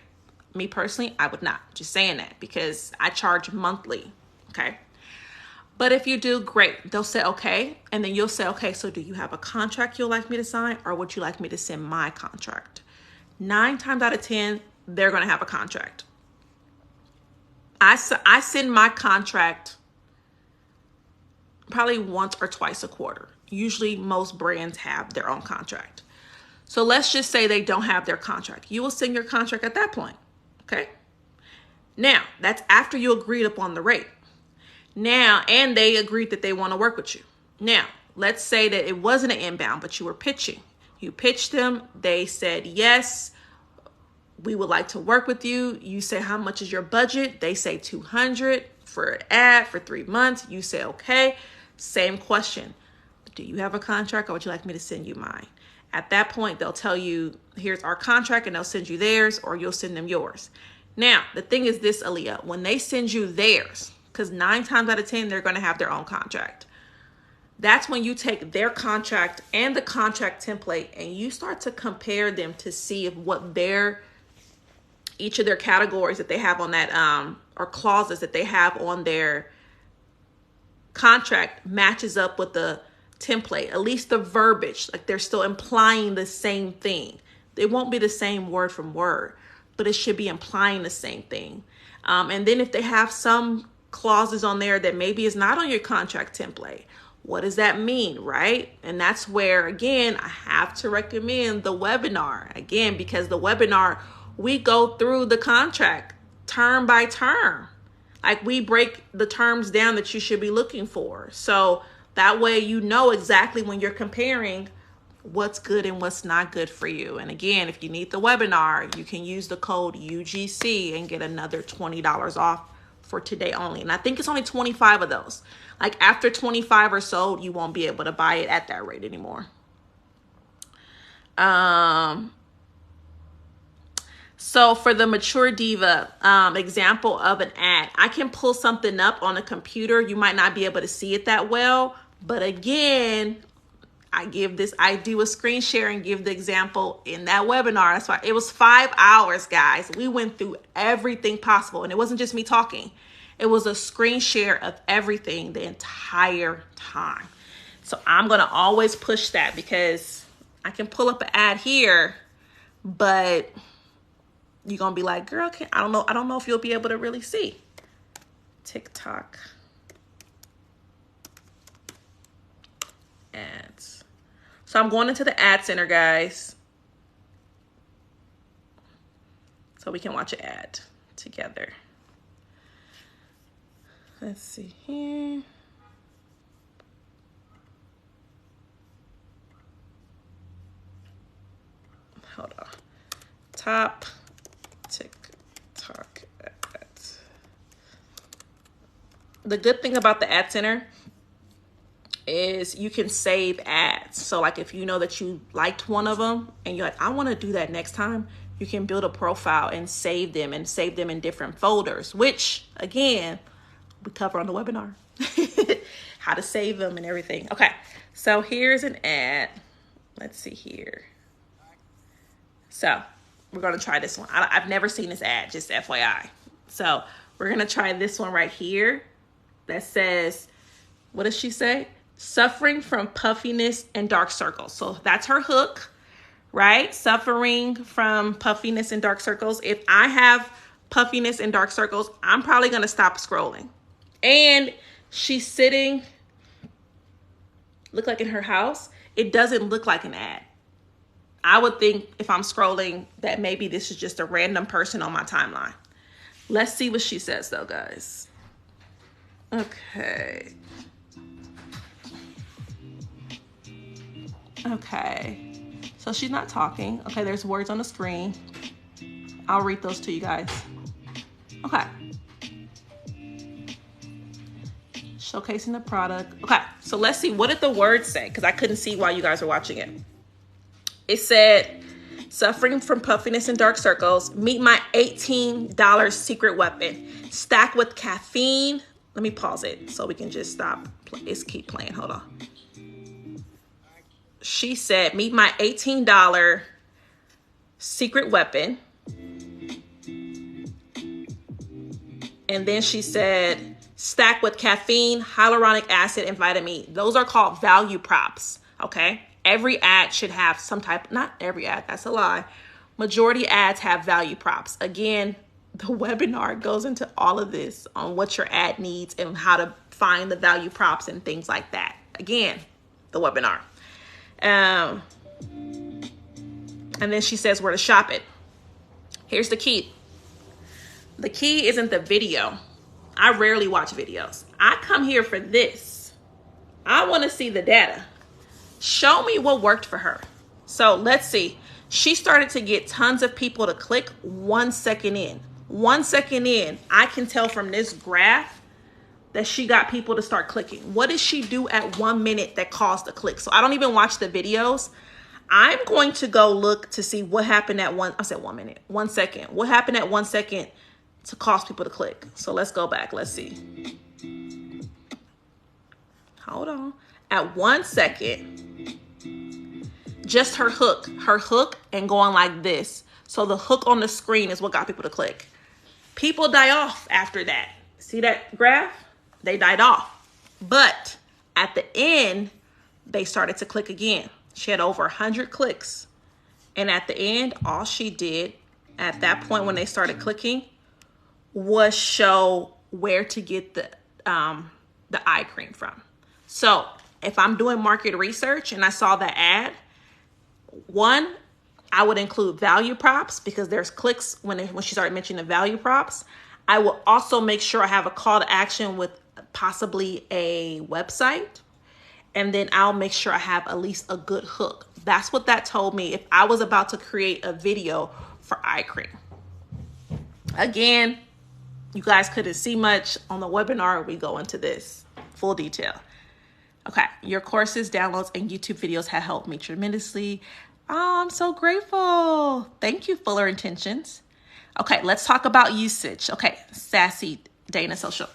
Me personally, I would not. Just saying that because I charge monthly, okay? But if you do, great. They'll say, okay. And then you'll say, okay, so do you have a contract you'd like me to sign or would you like me to send my contract? 9 times out of 10, they're going to have a contract. I send my contract probably once or twice a quarter. Usually most brands have their own contract. So let's just say they don't have their contract. You will send your contract at that point. Okay. Now, that's after you agreed upon the rate. Now, and they agreed that they want to work with you. Now, let's say that it wasn't an inbound, but you were pitching. You pitched them. They said, yes, we would like to work with you. You say, how much is your budget? They say $200 for an ad for 3 months. You say, okay. Same question. Do you have a contract or would you like me to send you mine? At that point, they'll tell you, here's our contract, and they'll send you theirs or you'll send them yours. Now, the thing is this, Aaliyah, when they send you theirs, because 9 times out of 10, they're going to have their own contract. That's when you take their contract and the contract template and you start to compare them to see if what each of their categories that they have on that, or clauses that they have on their contract matches up with the template, at least the verbiage, like they're still implying the same thing. It won't be the same word from word, but it should be implying the same thing. And then if they have some clauses on there that maybe is not on your contract template, what does that mean, right? And that's where, again, I have to recommend the webinar, again, because the webinar, we go through the contract term by term. Like, we break the terms down that you should be looking for. So that way you know exactly when you're comparing what's good and what's not good for you. And again, if you need the webinar, you can use the code UGC and get another $20 off for today only. And I think it's only 25 of those. Like, after 25 or so, you won't be able to buy it at that rate anymore. So for the Mature Diva example of an ad, I can pull something up on a computer. You might not be able to see it that well, but again, I do a screen share and give the example in that webinar. That's why it was 5 hours, guys. We went through everything possible, and it wasn't just me talking. It was a screen share of everything the entire time. So I'm going to always push that because I can pull up an ad here, but you're going to be like, girl, I don't know if you'll be able to really see. TikTok ads. So I'm going into the ad center, guys, so we can watch an ad together. Let's see here. Hold on. Top TikTok ads. The good thing about the ad center is you can save ads. So like if you know that you liked one of them and you're like, I want to do that next time, you can build a profile and save them in different folders, which again, we cover on the webinar. How to save them and everything. Okay, so here's an ad. Let's see here. So we're going to try this one. I've never seen this ad, just FYI. So we're going to try this one right here that says, what does she say? Suffering from puffiness and dark circles. So that's her hook, right? Suffering from puffiness and dark circles. If I have puffiness and dark circles, I'm probably going to stop scrolling. And she's sitting, look like in her house. It doesn't look like an ad. I would think if I'm scrolling that maybe this is just a random person on my timeline. Let's see what she says though, guys. Okay. Okay. So she's not talking. Okay, there's words on the screen. I'll read those to you guys. Okay. Showcasing the product. Okay, so let's see. What did the words say? Because I couldn't see while you guys were watching it. It said, suffering from puffiness and dark circles, meet my $18 secret weapon. Stacked with caffeine. Let me pause it so we can just stop. Let's keep playing. Hold on. She said, meet my $18 secret weapon. And then she said, stacked with caffeine, hyaluronic acid, and vitamin E. Those are called value props, okay? Every ad should have some type, not every ad, that's a lie. Majority ads have value props. Again, the webinar goes into all of this on what your ad needs and how to find the value props and things like that. Again, the webinar. And then she says where to shop it. Here's the key. The key isn't the video. I rarely watch videos. I come here for this. I want to see the data. Show me what worked for her. So let's see. She started to get tons of people to click 1 second in. 1 second in, I can tell from this graph that she got people to start clicking. What did she do at 1 minute that caused a click? So I don't even watch the videos. I'm going to go look to see what happened at 1 minute, 1 second. What happened at 1 second to cause people to click? So let's go back. Let's see. Hold on. At 1 second, just her hook and going like this. So the hook on the screen is what got people to click. People die off after that. See that graph? They died off. But at the end, they started to click again. She had over 100 clicks. And at the end, all she did at that point when they started clicking was show where to get the eye cream from. So if I'm doing market research and I saw that ad, one, I would include value props because there's clicks when she started mentioning the value props. I will also make sure I have a call to action with possibly a website. And then I'll make sure I have at least a good hook. That's what that told me if I was about to create a video for eye cream. Again, you guys couldn't see much on the webinar. We go into this full detail. Okay, your courses, downloads, and YouTube videos have helped me tremendously. Oh, I'm so grateful. Thank you, Fuller Intentions. Okay, let's talk about usage. Okay, Sassy Dana Social.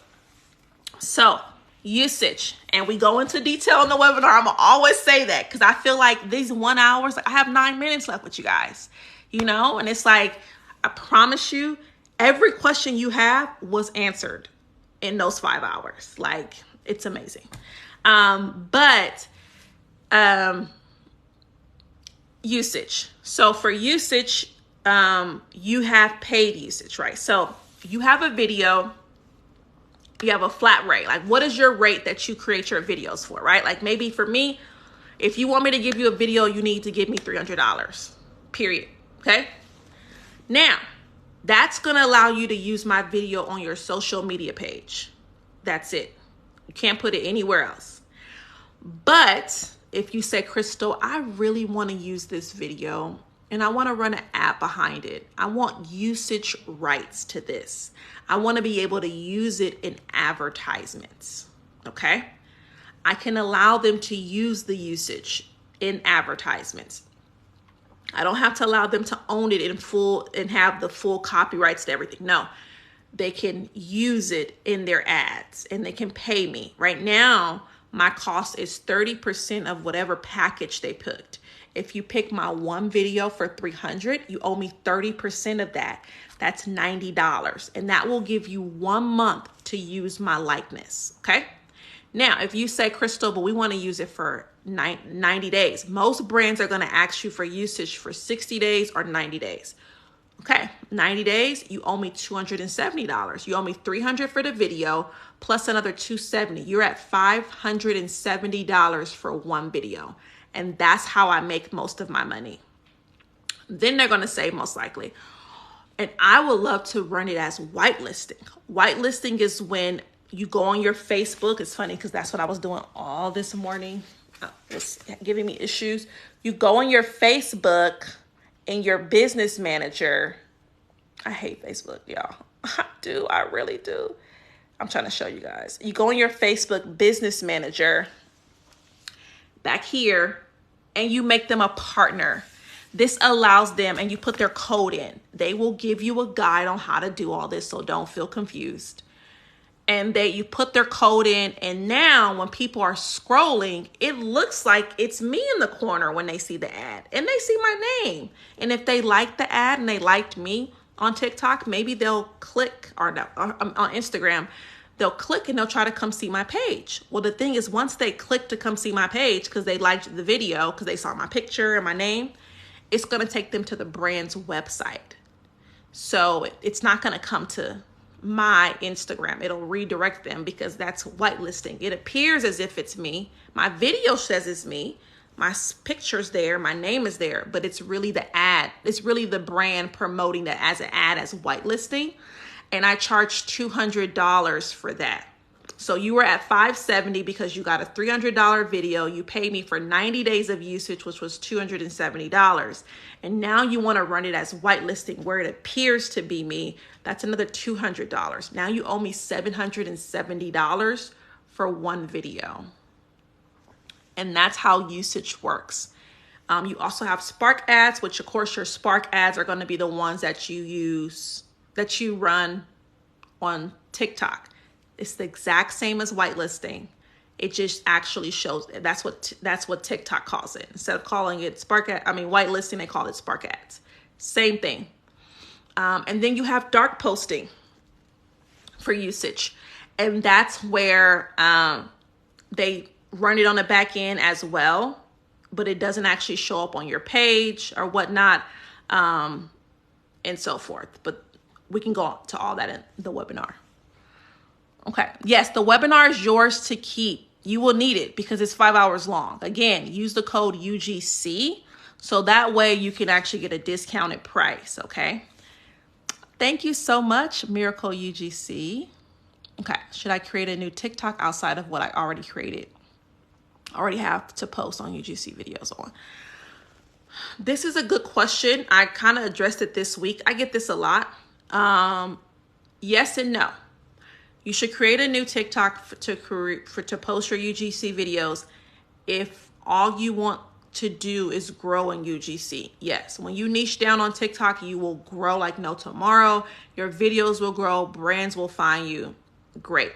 So, usage, and we go into detail in the webinar. I'm gonna always say that because I feel like these 1 hour, like I have 9 minutes left with you guys, you know, and it's like, I promise you, every question you have was answered in those 5 hours. Like, it's amazing. Usage. So for usage, you have paid usage, right? So you have a video, you have a flat rate. Like, what is your rate that you create your videos for, right? Like, maybe for me, if you want me to give you a video, you need to give me $300, period. Okay. Now, that's going to allow you to use my video on your social media page. That's it. You can't put it anywhere else. But if you say, Crystal, I really want to use this video and I want to run an ad behind it. I want usage rights to this. I want to be able to use it in advertisements. Okay. I can allow them to use the usage in advertisements. I don't have to allow them to own it in full and have the full copyrights to everything. No, they can use it in their ads and they can pay me. Right now, my cost is 30% of whatever package they picked. If you pick my one video for $300, you owe me 30% of that. That's $90. And that will give you 1 month to use my likeness. Okay. Now, if you say, Crystal, but we want to use it for 90 days. Most brands are going to ask you for usage for 60 days or 90 days. Okay, 90 days, you owe me $270. You owe me $300 for the video plus another $270. You're at $570 for one video. And that's how I make most of my money. Then they're going to say, most likely, and I would love to run it as whitelisting. Whitelisting is when you go on your Facebook. It's funny because that's what I was doing all this morning. It's giving me issues. You go on your Facebook and your business manager. I hate Facebook, y'all. I do. I really do. I'm trying to show you guys. You go on your Facebook business manager back here and you make them a partner. This allows them, and you put their code in. They will give you a guide on how to do all this, so don't feel confused. And you put their code in, and now when people are scrolling, it looks like it's me in the corner when they see the ad and they see my name. And if they like the ad and they liked me on TikTok, maybe they'll click, or no, on Instagram, they'll click and they'll try to come see my page. Well, the thing is, once they click to come see my page because they liked the video, because they saw my picture and my name, it's going to take them to the brand's website. So it's not going to come to my Instagram. It'll redirect them because that's whitelisting. It appears as if it's me. My video says it's me. My picture's there. My name is there, but it's really the ad. It's really the brand promoting that as an ad, as whitelisting. And I charge $200 for that. So you were at $570 because you got a $300 video. You paid me for 90 days of usage, which was $270. And now you want to run it as whitelisting where it appears to be me. That's another $200. Now you owe me $770 for one video. And that's how usage works. You also have Spark ads, which of course your Spark ads are going to be the ones that you use, that you run on TikTok. It's the exact same as whitelisting. It just actually shows, that's what TikTok calls it. Instead of calling it whitelisting, they call it Spark ads. Same thing. And then you have dark posting for usage. And that's where they run it on the back end as well, but it doesn't actually show up on your page or whatnot, and so forth. But we can go to all that in the webinar. Okay. Yes, the webinar is yours to keep. You will need it because it's 5 hours long. Again, use the code UGC so that way you can actually get a discounted price. Okay. Thank you so much, Miracle UGC. Okay. Should I create a new TikTok outside of what I already created? I already have to post on UGC videos on. This is a good question. I kind of addressed it this week. I get this a lot. Yes and no. You should create a new TikTok to post your UGC videos if all you want to do is grow in UGC. Yes, when you niche down on TikTok, you will grow like no tomorrow. Your videos will grow. Brands will find you. Great.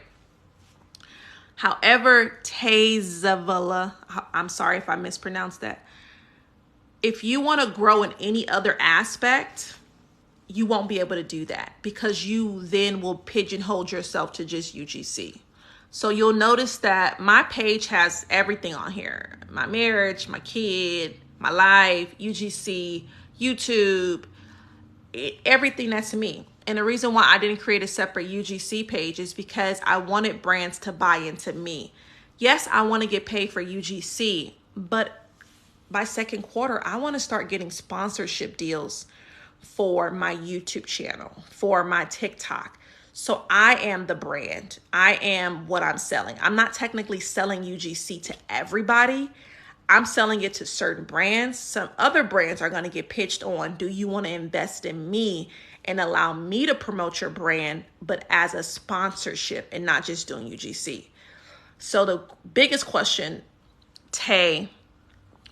However, Tazavala, I'm sorry if I mispronounced that. If you want to grow in any other aspect, you won't be able to do that because you then will pigeonhole yourself to just UGC. So you'll notice that my page has everything on here. My marriage, my kid, my life, UGC, YouTube, everything that's me. And the reason why I didn't create a separate UGC page is because I wanted brands to buy into me. Yes, I want to get paid for UGC, but by second quarter, I want to start getting sponsorship deals for my YouTube channel, for my TikTok. So I am the brand. I am what I'm selling. I'm not technically selling UGC to everybody. I'm selling it to certain brands. Some other brands are going to get pitched on, do you want to invest in me and allow me to promote your brand, but as a sponsorship and not just doing UGC? So the biggest question, Tay,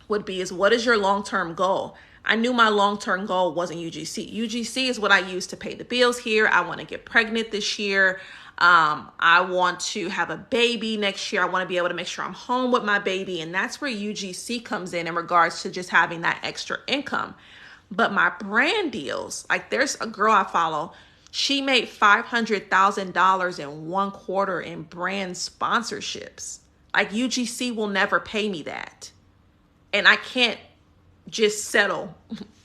would be is what is your long-term goal? I knew my long-term goal wasn't UGC. UGC is what I use to pay the bills here. I want to get pregnant this year. I want to have a baby next year. I want to be able to make sure I'm home with my baby. And that's where UGC comes in regards to just having that extra income. But my brand deals, like there's a girl I follow, she made $500,000 in 1 quarter in brand sponsorships. Like UGC will never pay me that. And I can't just settle.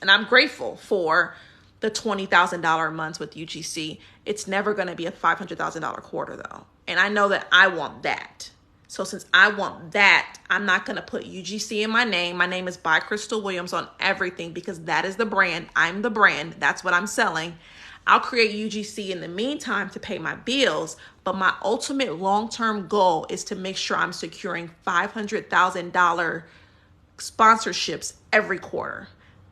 And I'm grateful for the $20,000 months with UGC. It's never going to be a $500,000 quarter though. And I know that I want that. So since I want that, I'm not going to put UGC in my name. My name is by Crystal Williams on everything because that is the brand. I'm the brand. That's what I'm selling. I'll create UGC in the meantime to pay my bills. But my ultimate long-term goal is to make sure I'm securing $500,000 sponsorships every quarter.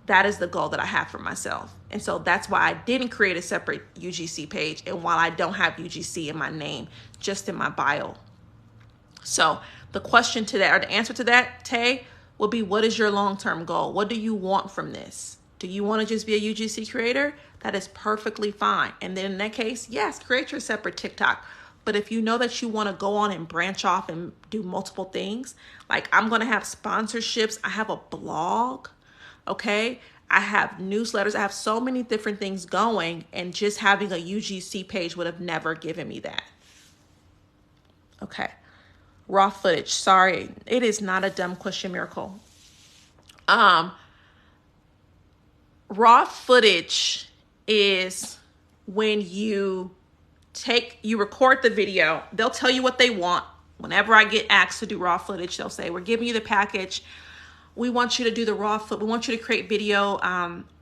That is the goal that I have for myself. And so that's why I didn't create a separate UGC page. And while I don't have UGC in my name, just in my bio. So the question to that, or the answer to that, Tay, will be, what is your long-term goal? What do you want from this? Do you want to just be a UGC creator? That is perfectly fine. And then in that case, yes, create your separate TikTok. But if you know that you want to go on and branch off and do multiple things, like I'm going to have sponsorships. I have a blog, okay? I have newsletters. I have so many different things going, and just having a UGC page would have never given me that. Okay. Raw footage. Sorry, it is not a dumb question, Miracle. Raw footage is when you record the video. They'll tell you what they want. Whenever I get asked to do raw footage, they'll say, we're giving you the package. We want you to do the raw footage. We want you to create video.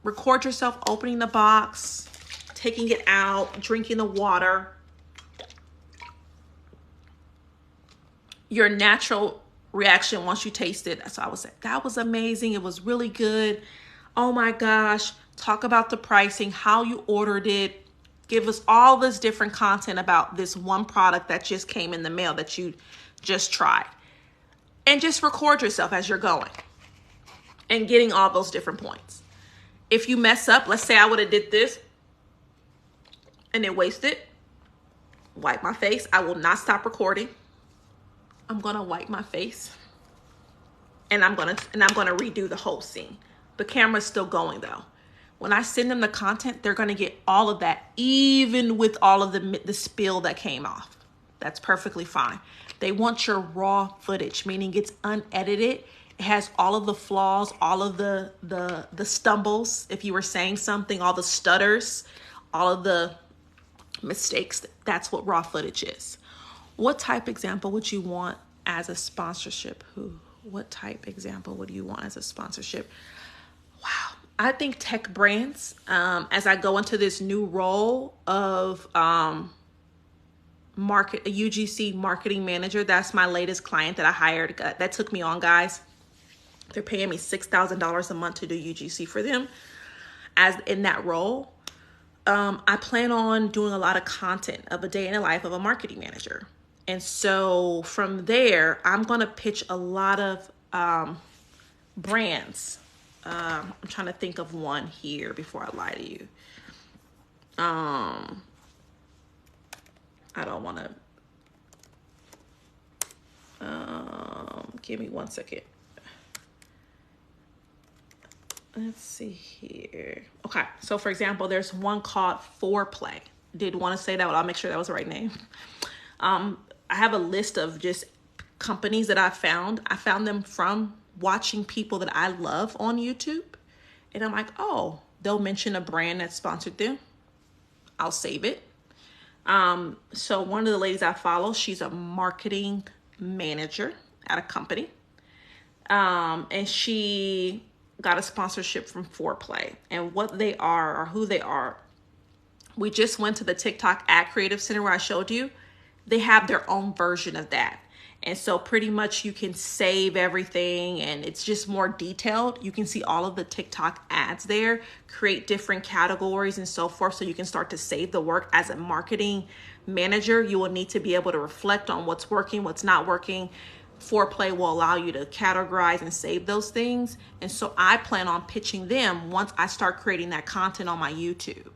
Record yourself opening the box, taking it out, drinking the water. Your natural reaction once you taste it. So I would say, that was amazing. It was really good. Oh my gosh. Talk about the pricing, how you ordered it. Give us all this different content about this one product that just came in the mail that you just tried. And just record yourself as you're going and getting all those different points. If you mess up, let's say I would have did this and then wasted, wipe my face. I will not stop recording. I'm going to wipe my face and I'm going to redo the whole scene. The camera's still going though. When I send them the content, they're going to get all of that, even with all of the spill that came off. That's perfectly fine. They want your raw footage, meaning it's unedited. It has all of the flaws, all of the stumbles. If you were saying something, all the stutters, all of the mistakes. That's what raw footage is. What type example would you want as a sponsorship? What type example would you want as a sponsorship? Wow. I think tech brands, as I go into this new role of UGC marketing manager, that's my latest client that I hired. That took me on, guys. They're paying me $6,000 a month to do UGC for them. As in that role, I plan on doing a lot of content of a day in the life of a marketing manager. And so from there, I'm going to pitch a lot of brands. I'm trying to think of one here before I lie to you. I don't want to, give me 1 second. Let's see here. Okay. So for example, there's one called Foreplay. Did want to say that, but I'll make sure that was the right name. I have a list of just companies that I found. I found them from watching people that I love on YouTube. And I'm like, oh, they'll mention a brand that sponsored them. I'll save it. So one of the ladies I follow, she's a marketing manager at a company. And she got a sponsorship from Foreplay. And what they are, or who they are, we just went to the TikTok Ad Creative Center where I showed you. They have their own version of that. And so pretty much you can save everything and it's just more detailed. You can see all of the TikTok ads there, create different categories and so forth. So you can start to save the work. As a marketing manager, you will need to be able to reflect on what's working, what's not working. Foreplay will allow you to categorize and save those things. And so I plan on pitching them once I start creating that content on my YouTube.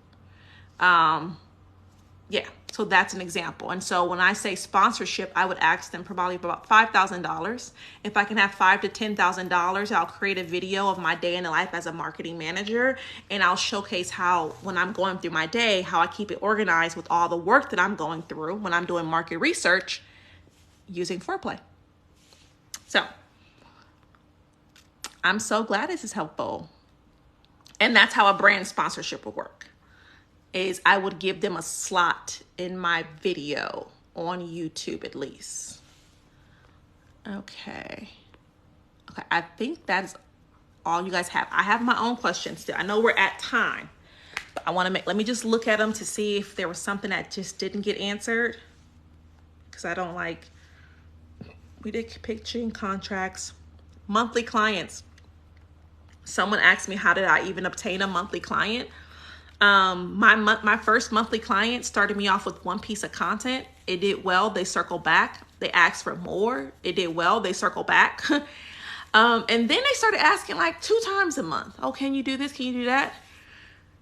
Yeah, so that's an example. And so when I say sponsorship, I would ask them probably about $5,000. If I can have $5,000 to $10,000, I'll create a video of my day in the life as a marketing manager. And I'll showcase how, when I'm going through my day, how I keep it organized with all the work that I'm going through when I'm doing market research using Foreplay. So I'm so glad this is helpful. And that's how a brand sponsorship will work. Is I would give them a slot in my video on YouTube at least. Okay, I think that's all you guys have. I have my own questions still. I know we're at time, but I want to let me just look at them to see if there was something that just didn't get answered. Because I don't like, we did pitching contracts, monthly clients. Someone asked me, how did I even obtain a monthly client? My first monthly client started me off with one piece of content. It did well. They circled back. They asked for more. It did well. They circled back. And then they started asking like 2 times a month. Oh, can you do this? Can you do that?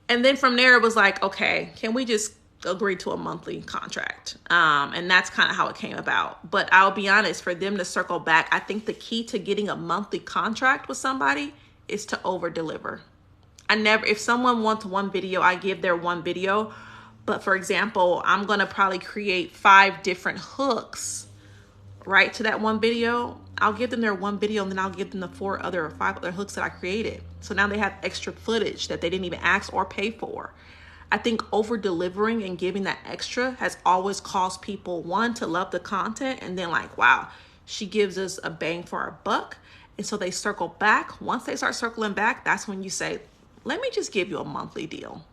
And then from there, it was like, okay, can we just agree to a monthly contract? And that's kind of how it came about. But I'll be honest, for them to circle back, I think the key to getting a monthly contract with somebody is to over deliver. If someone wants one video, I give their one video. But for example, I'm going to probably create 5 different hooks, right, to that one video. I'll give them their one video and then I'll give them the 5 other hooks that I created. So now they have extra footage that they didn't even ask or pay for. I think over delivering and giving that extra has always caused people, one, to love the content, and then like, wow, she gives us a bang for our buck. And so they circle back. Once they start circling back, that's when you say, let me just give you a monthly deal.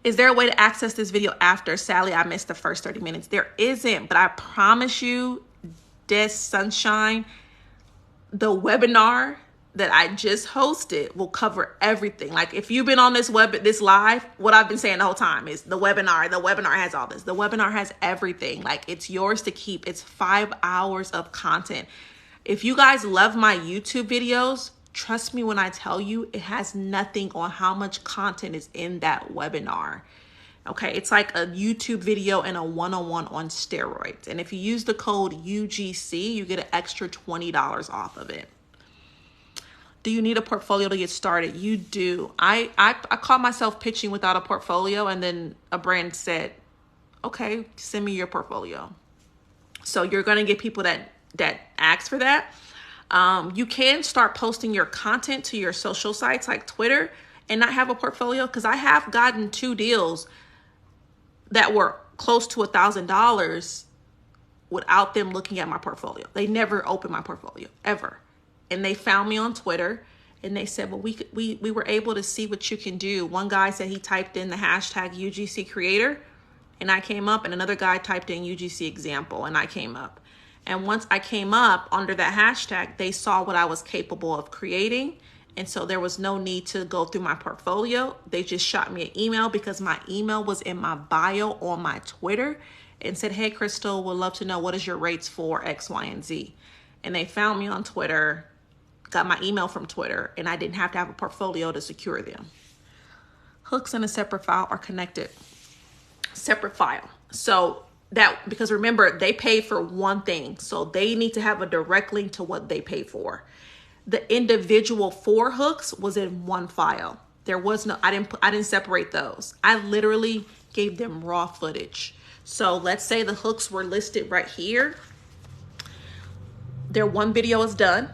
Is there a way to access this video after? Sadly, I missed the first 30 minutes. There isn't, but I promise you, Des Sunshine, the webinar that I just hosted will cover everything. Like if you've been on this live, what I've been saying the whole time is the webinar has all this. The webinar has everything. Like it's yours to keep. It's 5 hours of content. If you guys love my YouTube videos, trust me when I tell you, it has nothing on how much content is in that webinar. Okay, it's like a YouTube video and a one-on-one on steroids. And if you use the code UGC, you get an extra $20 off of it. Do you need a portfolio to get started? You do. I caught myself pitching without a portfolio, and then a brand said, okay, send me your portfolio. So you're going to get people that ask for that. You can start posting your content to your social sites like Twitter and not have a portfolio, because I have gotten 2 deals that were close to $1,000 without them looking at my portfolio. They never opened my portfolio ever. And they found me on Twitter and they said, well, we were able to see what you can do. One guy said he typed in the hashtag UGC creator and I came up, and another guy typed in UGC example and I came up. And once I came up under that hashtag, they saw what I was capable of creating. And so there was no need to go through my portfolio. They just shot me an email, because my email was in my bio on my Twitter, and said, hey, Crystal, would love to know what is your rates for X, Y, and Z. And they found me on Twitter, got my email from Twitter, and I didn't have to have a portfolio to secure them. Hooks in a separate file are connected. Separate file. So that, because remember, they paid for one thing, so they need to have a direct link to what they paid for. The individual 4 hooks was in one file. There was no, I didn't separate those. I literally gave them raw footage. So let's say the hooks were listed right here. Their one video is done.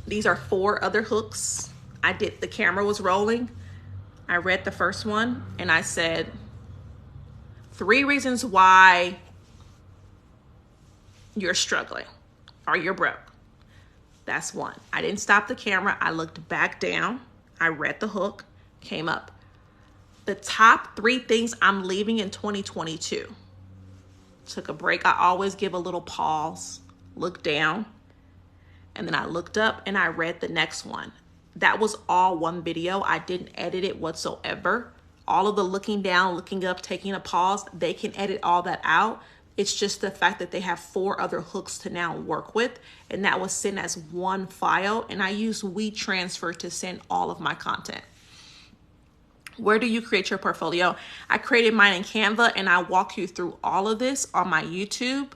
These are 4 other hooks. the camera was rolling. I read the first one and I said, 3 reasons why you're struggling or you're broke. That's one. I didn't stop the camera. I looked back down. I read the hook, came up. The top 3 things I'm leaving in 2022. Took a break. I always give a little pause, look down, and then I looked up and I read the next one. That was all one video. I didn't edit it whatsoever. All of the looking down, looking up, taking a pause, they can edit all that out. It's just the fact that they have 4 other hooks to now work with, and that was sent as one file, and I use WeTransfer to send all of my content. Where do you create your portfolio? I created mine in Canva, and I walk you through all of this on my YouTube.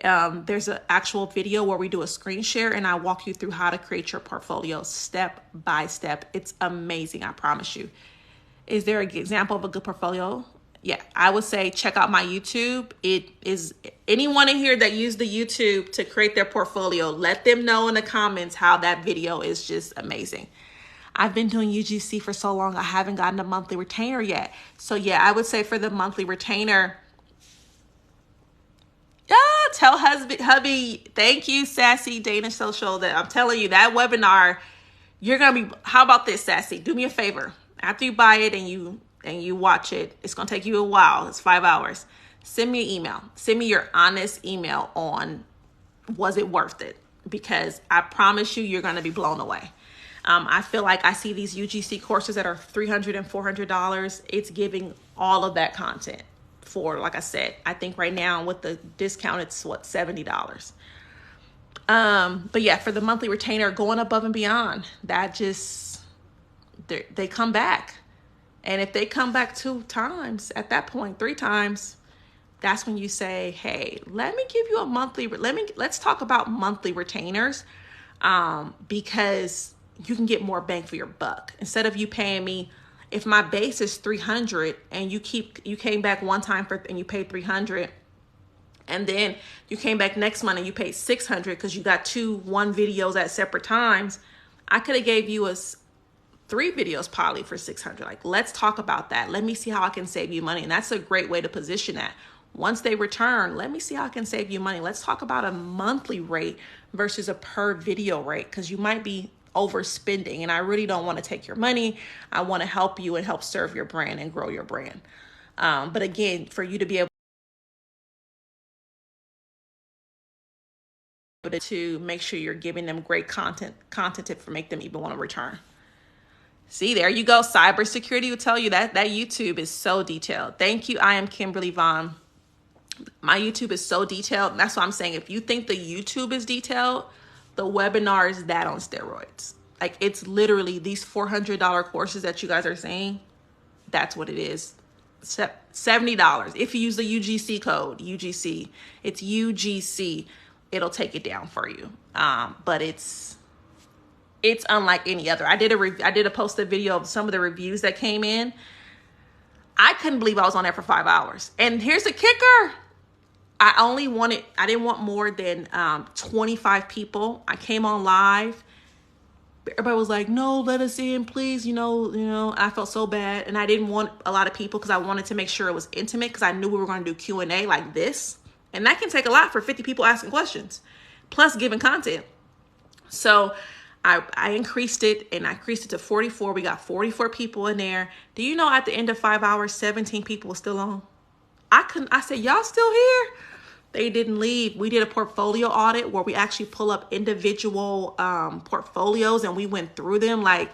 There's an actual video where we do a screen share, and I walk you through how to create your portfolio step by step. It's amazing, I promise you. Is there an example of a good portfolio? Yeah, I would say check out my YouTube. It is anyone in here that used the YouTube to create their portfolio, let them know in the comments how that video is just amazing. I've been doing UGC for so long, I haven't gotten a monthly retainer yet. So yeah, I would say for the monthly retainer, tell hubby, thank you, Sassy Danish Social, that I'm telling you that webinar, you're going to be, how about this, Sassy? Do me a favor. After you buy it and you watch it, it's going to take you a while. It's 5 hours. Send me an email. Send me your honest email on, was it worth it? Because I promise you, you're going to be blown away. I feel like I see these UGC courses that are $300 and $400. It's giving all of that content for, like I said, I think right now with the discount, it's what, $70. But yeah, for the monthly retainer, going above and beyond, that just, they come back. And if they come back 2 times, at that point, 3 times, that's when you say, hey, let me give you a monthly, let's talk about monthly retainers, because you can get more bang for your buck. Instead of you paying me, if my base is 300 and you came back one time and you paid 300, and then you came back next month and you paid 600 because you got 1 videos at separate times, I could have gave you 3 videos probably for 600. Like, let's talk about that. Let me see how I can save you money. And that's a great way to position that. Once they return, let me see how I can save you money. Let's talk about a monthly rate versus a per video rate, because you might be overspending and I really don't want to take your money. I want to help you and help serve your brand and grow your brand. But again, for you to be able to make sure you're giving them great content to make them even want to return. See, there you go. Cybersecurity will tell you that YouTube is so detailed. Thank you. I am Kimberly Vaughn. My YouTube is so detailed. And that's what I'm saying. If you think the YouTube is detailed, the webinar is that on steroids. Like, it's literally these $400 courses that you guys are saying. That's what it is. $70. If you use the UGC code, UGC, it's UGC. It'll take it down for you. But it's unlike any other. I did a posted video of some of the reviews that came in. I couldn't believe I was on there for 5 hours. And here's the kicker. I didn't want more than 25 people. I came on live. Everybody was like, no, let us in, please. You know, I felt so bad. And I didn't want a lot of people because I wanted to make sure it was intimate, because I knew we were going to do Q&A like this. And that can take a lot for 50 people asking questions, plus giving content. So I increased it, and I increased it to 44. We got 44 people in there. Do you know at the end of 5 hours, 17 people were still on? I said, y'all still here? They didn't leave. We did a portfolio audit where we actually pull up individual portfolios and we went through them. Like,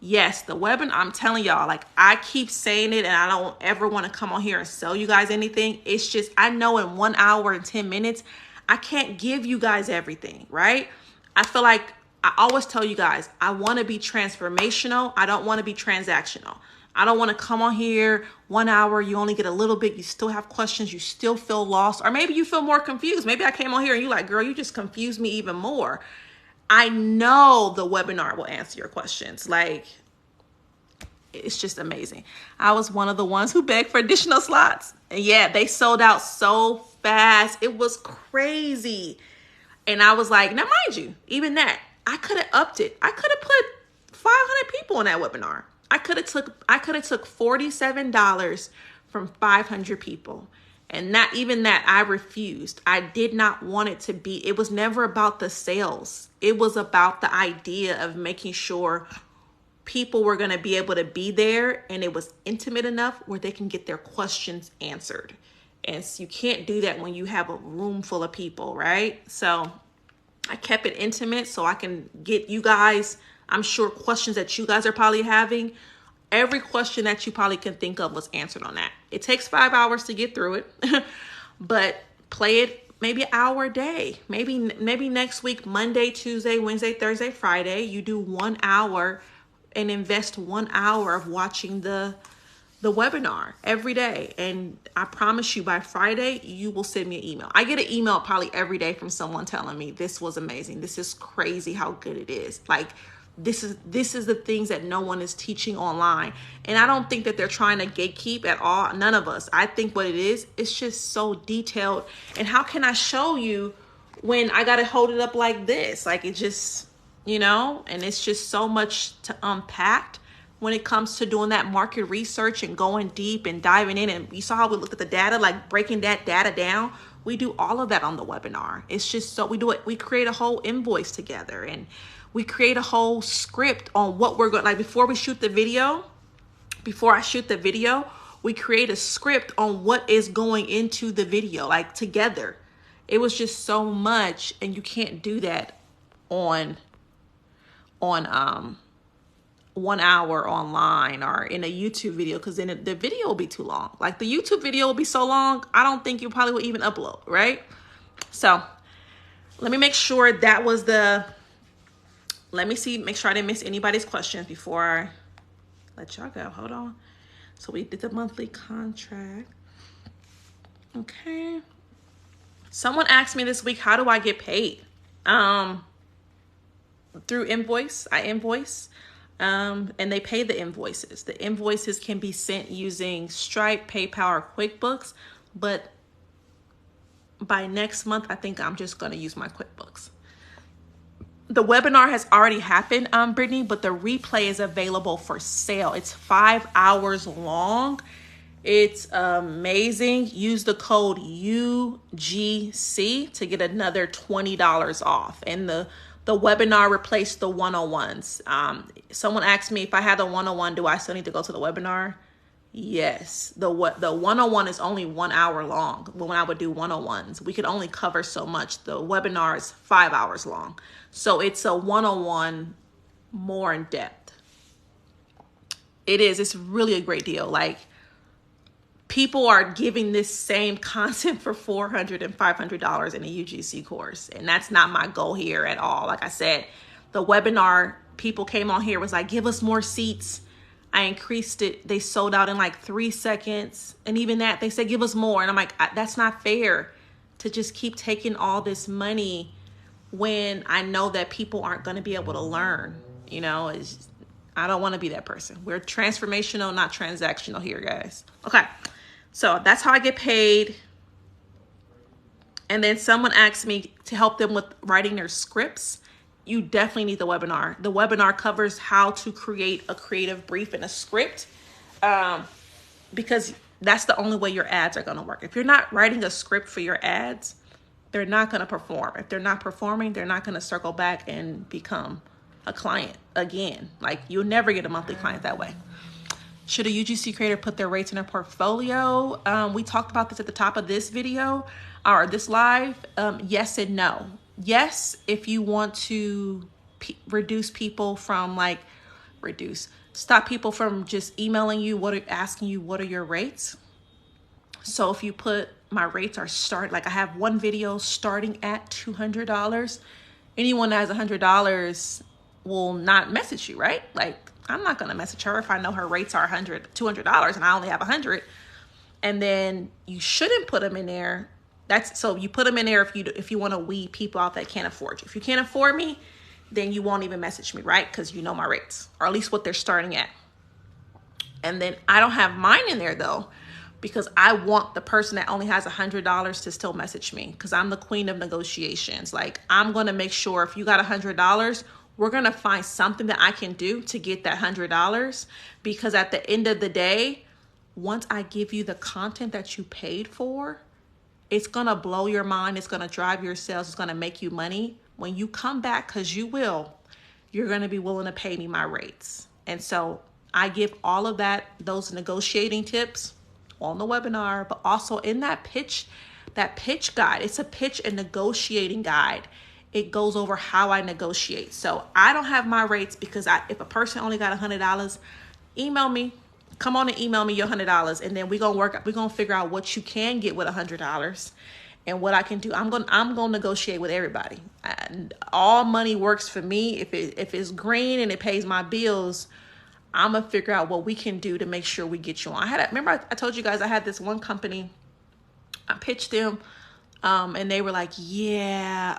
yes, the webinar, I'm telling y'all, like, I keep saying it and I don't ever want to come on here and sell you guys anything. It's just, I know in 1 hour and 10 minutes, I can't give you guys everything, right? I feel like I always tell you guys, I want to be transformational. I don't want to be transactional. I don't want to come on here 1 hour, you only get a little bit, you still have questions, you still feel lost, or maybe you feel more confused. Maybe I came on here and you're like, girl, you just confused me even more. I know the webinar will answer your questions. Like, it's just amazing. I was one of the ones who begged for additional slots. And yeah, they sold out so fast. It was crazy. And I was like, now mind you, even that, I could have upped it. I could have put 500 people in that webinar. I could have took $47 from 500 people. And not even that, I refused. I did not want it to be, it was never about the sales. It was about the idea of making sure people were going to be able to be there and it was intimate enough where they can get their questions answered. And so you can't do that when you have a room full of people, right? So I kept it intimate so I can get you guys, I'm sure, questions that you guys are probably having. Every question that you probably can think of was answered on that. It takes 5 hours to get through it, but play it maybe an hour a day. Maybe next week, Monday, Tuesday, Wednesday, Thursday, Friday, you do 1 hour and invest 1 hour of watching the webinar every day. And I promise you by Friday, you will send me an email. I get an email probably every day from someone telling me this was amazing. This is crazy how good it is. Like, this is the things that no one is teaching online. And I don't think that they're trying to gatekeep at all. None of us. I think what it is, it's just so detailed. And how can I show you when I got to hold it up like this? Like, it just, you know, and it's just so much to unpack when it comes to doing that market research and going deep and diving in. And you saw how we looked at the data, like breaking that data down. We do all of that on the webinar. It's just so we do it. We create a whole invoice together and we create a whole script on what we're going, like before we shoot the video, before I shoot the video, we create a script on what is going into the video, like together. It was just so much, and you can't do that on 1 hour online or in a YouTube video, because then the video will be too long. Like the YouTube video will be so long, I don't think you probably will even upload, right? So let me make sure that was make sure I didn't miss anybody's questions before I let y'all go. Hold on. So we did the monthly contract. Okay. Someone asked me this week, how do I get paid? Through invoice. I invoice. And they pay the invoices. The invoices can be sent using Stripe, PayPal, or QuickBooks. But by next month, I think I'm just going to use my QuickBooks. The webinar has already happened, Brittany, but the replay is available for sale. It's 5 hours long. It's amazing. Use the code UGC to get another $20 off. And the webinar replaced the 101s. Someone asked me if I had a 101, do I still need to go to the webinar? Yes. The 101 is only 1 hour long. When I would do 101s, we could only cover so much. The webinar is 5 hours long. So it's a 101 more in depth. It is. It's really a great deal. Like, people are giving this same content for $400 and $500 in a UGC course. And that's not my goal here at all. Like I said, the webinar, people came on here, was like, give us more seats. I increased it. They sold out in like 3 seconds. And even that, they said, give us more. And I'm like, that's not fair to just keep taking all this money when I know that people aren't going to be able to learn. You know, I don't want to be that person. We're transformational, not transactional here, guys. Okay. So that's how I get paid. And then someone asked me to help them with writing their scripts. You definitely need the webinar. The webinar covers how to create a creative brief and a script, because that's the only way your ads are going to work. If you're not writing a script for your ads, they're not going to perform. If they're not performing, they're not going to circle back and become a client again. Like, you'll never get a monthly client that way. Should a UGC creator put their rates in their portfolio? We talked about this at the top of this video or this live. Yes and no. Yes, if you want to reduce people from stop people from just emailing you, asking you, what are your rates? So if you put, my rates are I have one video starting at $200. Anyone that has $100 will not message you, right? Like, I'm not going to message her if I know her rates are $200 and I only have 100. And then you shouldn't put them in there. So you put them in there if you want to weed people out that can't afford you. If you can't afford me, then you won't even message me, right? Because you know my rates, or at least what they're starting at. And then I don't have mine in there though, because I want the person that only has $100 to still message me, because I'm the queen of negotiations. Like, I'm going to make sure if you got $100, we're going to find something that I can do to get that $100, because at the end of the day, once I give you the content that you paid for, it's going to blow your mind. It's going to drive your sales. It's going to make you money. When you come back, because you will, you're going to be willing to pay me my rates. And so I give all of those negotiating tips on the webinar, but also in that pitch guide. It's a pitch and negotiating guide. It goes over how I negotiate. So I don't have my rates, because if a person only got $100, email me. Come on and email me your $100, and then we're gonna figure out what you can get with $100 and what I can do. I'm gonna negotiate with everybody. And all money works for me. If it's green and it pays my bills, I'm gonna figure out what we can do to make sure we get you on. Remember I told you guys I had this one company. I pitched them, and they were like, yeah,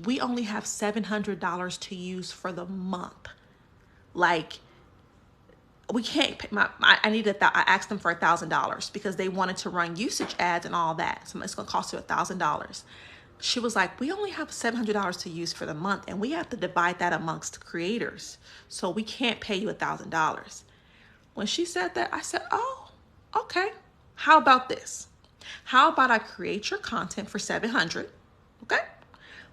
we only have $700 to use for the month. Like, we can't pay I asked them for $1,000 because they wanted to run usage ads and all that. So it's going to cost you $1,000. She was like, we only have $700 to use for the month, and we have to divide that amongst creators. So we can't pay you $1,000. When she said that, I said, oh, okay. How about this? How about I create your content for $700? Okay.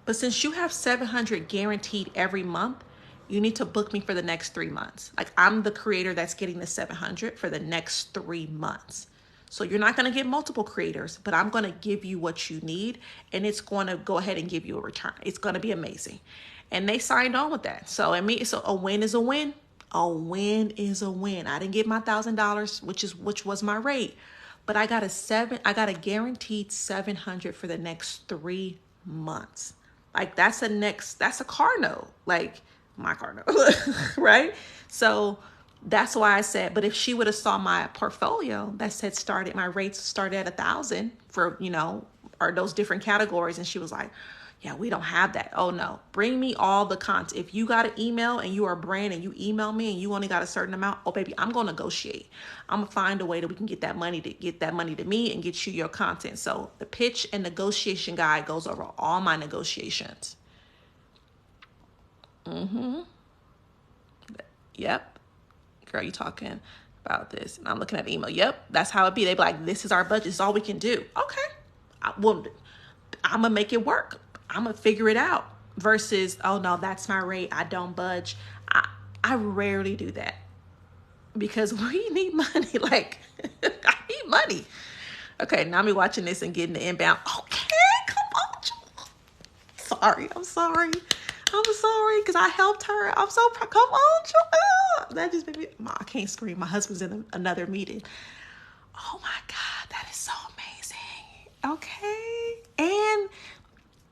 But since you have $700 guaranteed every month, you need to book me for the next 3 months. Like, I'm the creator that's getting the $700 for the next 3 months. So you're not going to get multiple creators, but I'm going to give you what you need, and it's going to go ahead and give you a return. It's going to be amazing. And they signed on with that. So a win is a win. A win is a win. I didn't get my $1,000, which was my rate, but I got a guaranteed $700 for the next 3 months. Like, that's a car note. Like, my car note, right? So that's why I said, but if she would have saw my portfolio that said my rates started at 1,000 for, or those different categories. And she was like, yeah, we don't have that. Oh no, bring me all the content. If you got an email and you are a brand and you email me and you only got a certain amount, oh baby, I'm going to negotiate. I'm going to find a way that we can get that money to me and get you your content. So the pitch and negotiation guide goes over all my negotiations. Yep. Girl, you talking about this? And I'm looking at the email. Yep. That's how it be. They be like, this is our budget. This is all we can do. Okay. I'm going to make it work. I'm going to figure it out. Versus, oh no, that's my rate. I don't budge. I rarely do that because we need money. Like, I need money. Okay. Now me watching this and getting the inbound. Okay. Come on. I'm sorry. Because I helped her. I'm so proud. Come on, Joelle. That just made me, I can't scream. My husband's in another meeting. Oh my God, that is so amazing. Okay. And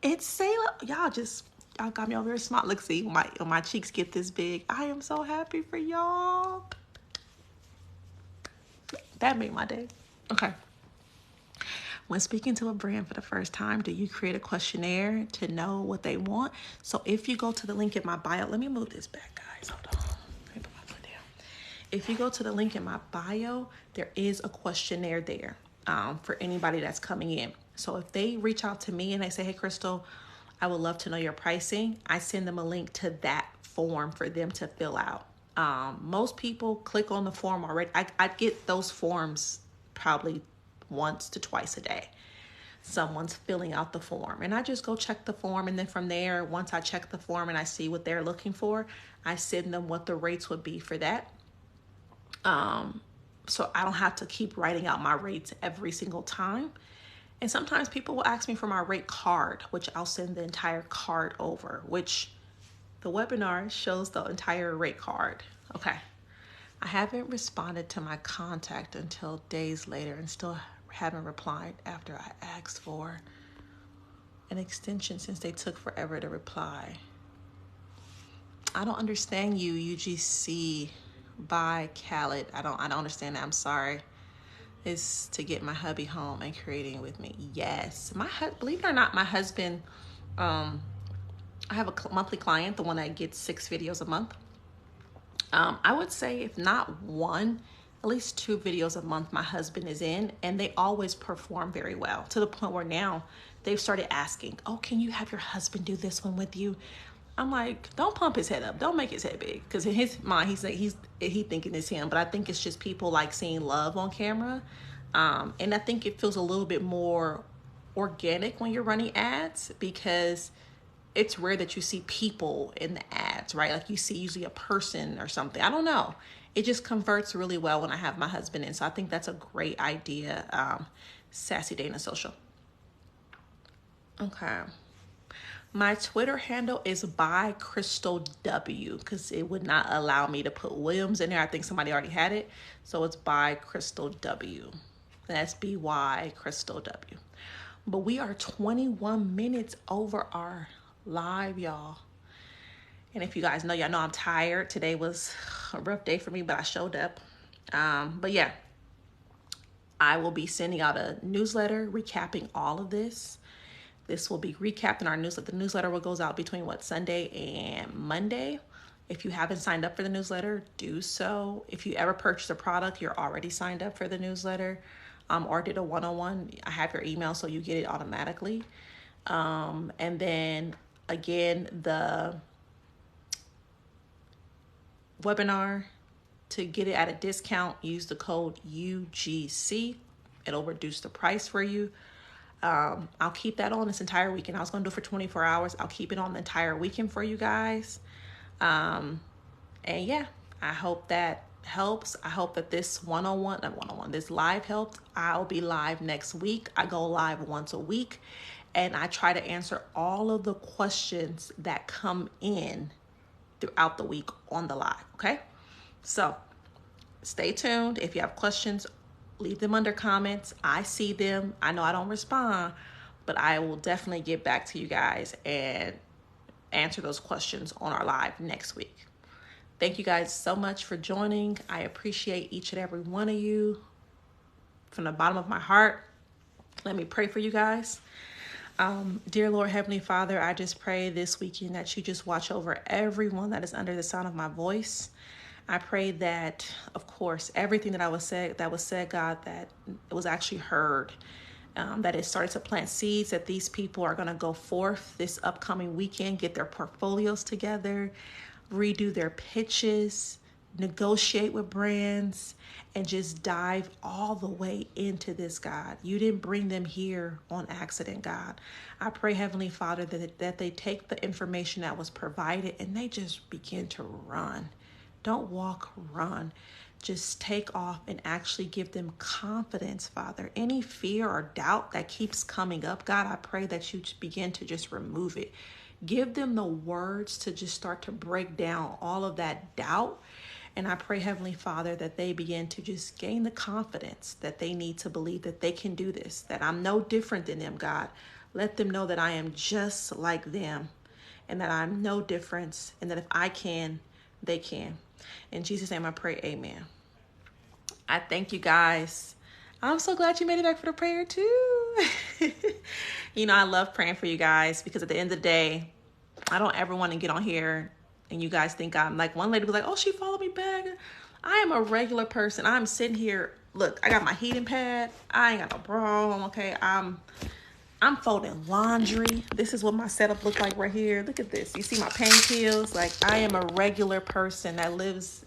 it's Sailor. Y'all got me all very smart. Look, see, my cheeks get this big. I am so happy for y'all. That made my day. Okay. When speaking to a brand for the first time, do you create a questionnaire to know what they want? So if you go to the link in my bio, let me move this back, guys. Hold on. Let me put my foot down. If you go to the link in my bio, there is a questionnaire there for anybody that's coming in. So if they reach out to me and they say, hey, Crystal, I would love to know your pricing, I send them a link to that form for them to fill out. Most people click on the form already. I get those forms probably once to twice a day. Someone's filling out the form and I just go check the form. And then from there, once I check the form and I see what they're looking for, I send them what the rates would be for that. So I don't have to keep writing out my rates every single time. And sometimes people will ask me for my rate card, which I'll send the entire card over, which the webinar shows the entire rate card. Okay. I haven't responded to my contact until days later and still haven't replied after I asked for an extension since they took forever to reply. I don't understand you, UGC by Khaled. I don't understand that. I'm sorry. It's to get my hubby home and creating with me. Yes. Believe it or not, my husband, I have a monthly client, the one that gets 6 videos a month. I would say if not one, at least 2 videos a month my husband is in, and they always perform very well to the point where now they've started asking, oh, can you have your husband do this one with you? I'm like, don't pump his head up. Don't make his head big. Because in his mind, he's like, he thinking it's him. But I think it's just people like seeing love on camera. And I think it feels a little bit more organic when you're running ads, because it's rare that you see people in the ads, right? Like you see usually a person or something. I don't know. It just converts really well when I have my husband in. So I think that's a great idea. Sassy Dana Social. Okay. My Twitter handle is by Crystal W, because it would not allow me to put Williams in there. I think somebody already had it. So it's by Crystal W. That's BY Crystal W. But we are 21 minutes over our live, y'all. And if you guys know, y'all know I'm tired. Today was a rough day for me, but I showed up. But yeah, I will be sending out a newsletter recapping all of this. This will be recapped in our newsletter. The newsletter will goes out between Sunday and Monday. If you haven't signed up for the newsletter, do so. If you ever purchase a product, you're already signed up for the newsletter, or did a one-on-one, I have your email, so you get it automatically. And then again, the webinar, to get it at a discount, use the code UGC. It'll reduce the price for you. I'll keep that on this entire weekend. I was going to do it for 24 hours. I'll keep it on the entire weekend for you guys. And yeah, I hope that helps. I hope that this this live helped. I'll be live next week. I go live once a week, and I try to answer all of the questions that come in throughout the week on the live. Okay. So stay tuned. If you have questions, leave them under comments. I see them. I know I don't respond, but I will definitely get back to you guys and answer those questions on our live next week. Thank you guys so much for joining. I appreciate each and every one of you from the bottom of my heart. Let me pray for you guys. Dear Lord, Heavenly Father, I just pray this weekend that you just watch over everyone that is under the sound of my voice. I pray that, of course, everything that was said, God, that it was actually heard, that it started to plant seeds, that these people are going to go forth this upcoming weekend, get their portfolios together, redo their pitches, negotiate with brands, and just dive all the way into this, God. You didn't bring them here on accident, God. I pray, Heavenly Father, that they take the information that was provided and they just begin to run. Don't walk, run. Just take off and actually give them confidence, Father. Any fear or doubt that keeps coming up, God, I pray that you begin to just remove it. Give them the words to just start to break down all of that doubt. And I pray, Heavenly Father, that they begin to just gain the confidence that they need to believe that they can do this, that I'm no different than them, God. Let them know that I am just like them and that I'm no difference, and that if I can, they can. In Jesus' name I pray, amen. I thank you guys. I'm so glad you made it back for the prayer too. You know, I love praying for you guys, because at the end of the day, I don't ever want to get on here and you guys think I'm like, one lady was like, oh, she followed me back. I am a regular person. I'm sitting here. Look, I got my heating pad. I ain't got no bra on, okay? I'm folding laundry. This is what my setup looks like right here. Look at this. You see my pain pills? Like, I am a regular person that lives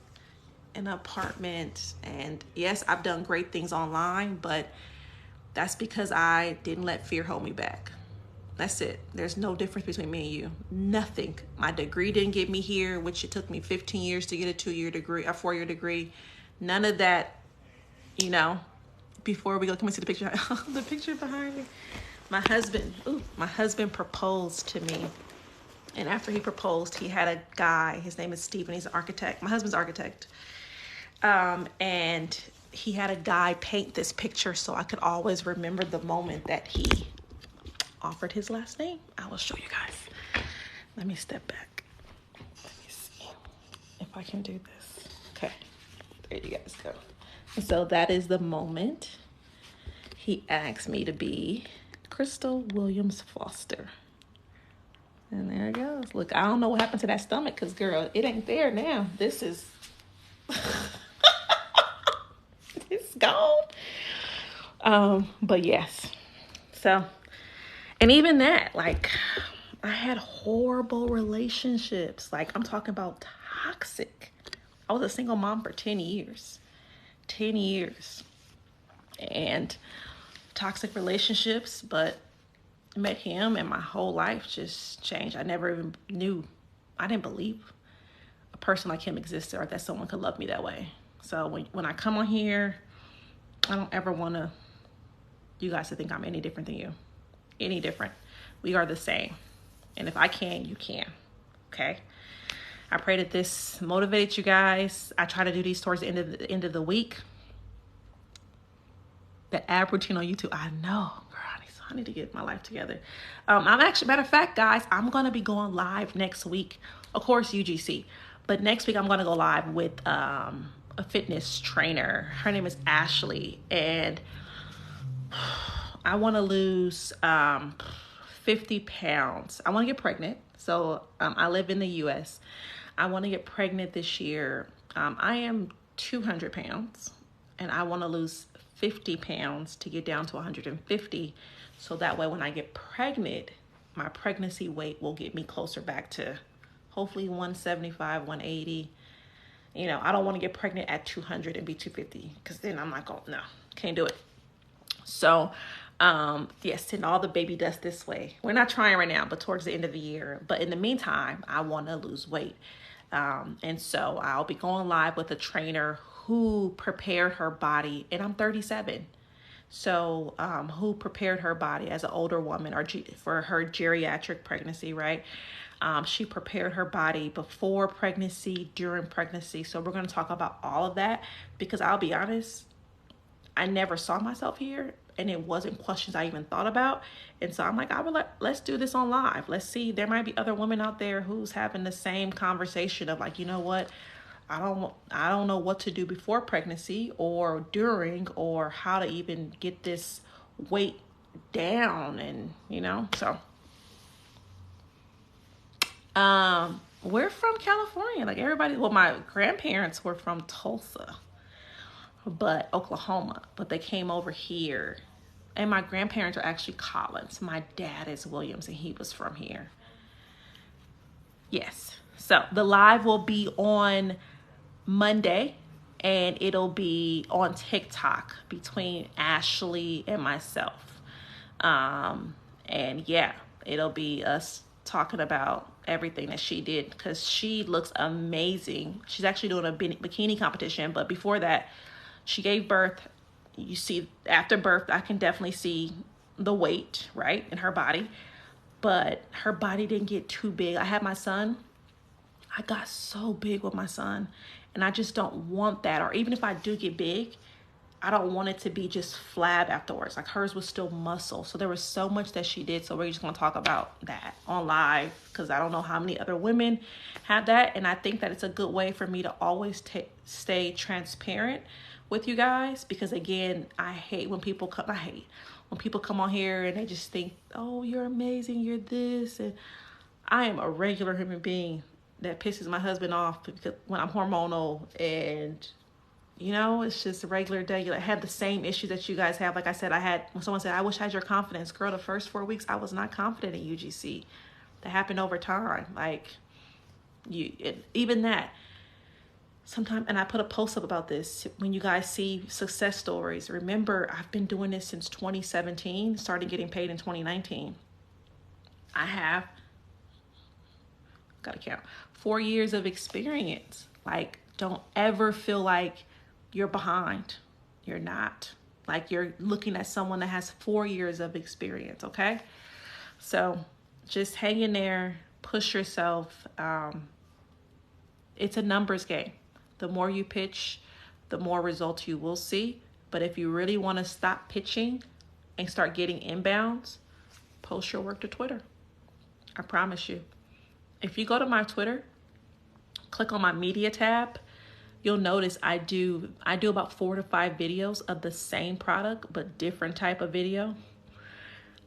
in an apartment. And yes, I've done great things online, but that's because I didn't let fear hold me back. That's it. There's no difference between me and you. Nothing. My degree didn't get me here, which it took me 15 years to get a 2-year degree, a 4-year degree. None of that, you know. Before we go, can we see the picture? The picture behind me. My husband proposed to me. And after he proposed, he had a guy. His name is Stephen. He's an architect. My husband's an architect. And he had a guy paint this picture so I could always remember the moment that he offered his last name. I will show you guys. Let me step back. Let me see if I can do this. Okay, there you guys go. So that is the moment he asked me to be Crystal Williams Foster. And there it goes. Look, I don't know what happened to that stomach, because girl, it ain't there now. This is it's gone. But yes. So, and even that, like, I had horrible relationships. Like, I'm talking about toxic. I was a single mom for 10 years. 10 years. And toxic relationships, but met him and my whole life just changed. I never even knew, I didn't believe a person like him existed or that someone could love me that way. So when I come on here, I don't ever want you guys to think I'm any different than you. Any different. We are the same. And if I can, you can. Okay? I pray that this motivated you guys. I try to do these towards the end of the week. The ad routine on YouTube, I know, girl, I need to get my life together. I'm actually, matter of fact, guys, I'm going to be going live next week. Of course, UGC. But next week, I'm going to go live with a fitness trainer. Her name is Ashley. And I want to lose 50 pounds. I want to get pregnant. So I live in the U.S. I want to get pregnant this year. I am 200 pounds. And I want to lose 50 pounds to get down to 150. So that way when I get pregnant, my pregnancy weight will get me closer back to hopefully 175, 180. You know, I don't want to get pregnant at 200 and be 250 because then I'm like, oh, no, can't do it. So, yes, send all the baby dust this way. We're not trying right now, but towards the end of the year. But in the meantime, I want to lose weight. And so I'll be going live with a trainer who prepared her body, and I'm 37. So, who prepared her body as an older woman or for her geriatric pregnancy, right? She prepared her body before pregnancy, during pregnancy. So we're going to talk about all of that because I'll be honest, I never saw myself here and it wasn't questions I even thought about. And so I'm like, let's do this on live. Let's see, there might be other women out there who's having the same conversation of like, you know what? I don't know what to do before pregnancy or during or how to even get this weight down. And, you know, so, we're from California. Like everybody, well, my grandparents were from Tulsa, but Oklahoma, but they came over here. And my grandparents are actually Collins. My dad is Williams and he was from here. Yes. So the live will be on Monday and it'll be on TikTok between Ashley and myself. And yeah, it'll be us talking about everything that she did because she looks amazing. She's actually doing a bikini competition, but before that, she gave birth. You see, after birth, I can definitely see the weight, right, in her body. But her body didn't get too big. I had my son. I got so big with my son. And I just don't want that. Or even if I do get big, I don't want it to be just flab afterwards. Like hers was still muscle. So there was so much that she did. So we're just going to talk about that on live. Because I don't know how many other women have that. And I think that it's a good way for me to always stay transparent with you guys, because again, I hate when people come on here and they just think, oh, you're amazing, you're this, and I am a regular human being that pisses my husband off because when I'm hormonal, and you know, it's just a regular day. I had the same issues that you guys have. Like I said, when someone said, I wish I had your confidence, girl, the first 4 weeks I was not confident in UGC. That happened over time. Like even that. Sometimes, and I put a post up about this, when you guys see success stories, remember I've been doing this since 2017, started getting paid in 2019. I have, gotta count, 4 years of experience. Like, don't ever feel like you're behind. You're not. Like, you're looking at someone that has 4 years of experience, okay? So just hang in there, push yourself. It's a numbers game. The more you pitch, the more results you will see. But if you really want to stop pitching and start getting inbounds, post your work to Twitter. I promise you. If you go to my Twitter, click on my media tab, you'll notice I do about 4 to 5 videos of the same product, but different type of video.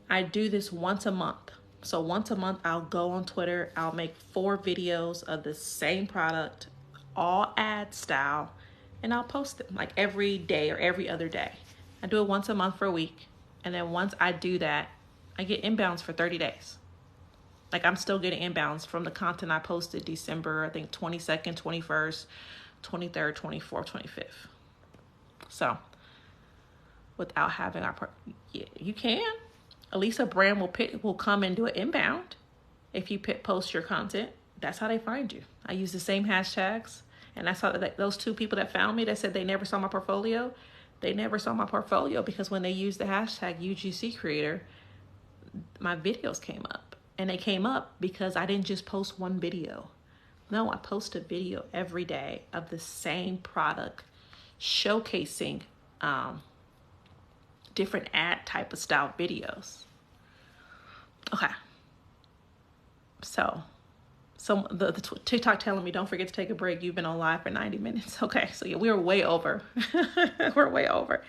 I do this once a month. So once a month, I'll go on Twitter. I'll make 4 videos of the same product, all ad style, and I'll post them like every day or every other day. I do it once a month for a week. And then once I do that, I get inbounds for 30 days. Like I'm still getting inbounds from the content I posted December, I think 22nd, 21st, 23rd, 24th, 25th. So without having yeah, you can. At least a brand will come and do an inbound if you post your content. That's how they find you. I use the same hashtags, and I saw that those two people that found me that said they never saw my portfolio, they never saw my portfolio because when they used the hashtag UGC creator, my videos came up, and they came up because I didn't just post one video. No, I post a video every day of the same product, showcasing different ad type of style videos. Okay. So the TikTok telling me don't forget to take a break. You've been on live for 90 minutes. Okay, so yeah, we are way over. We're way over.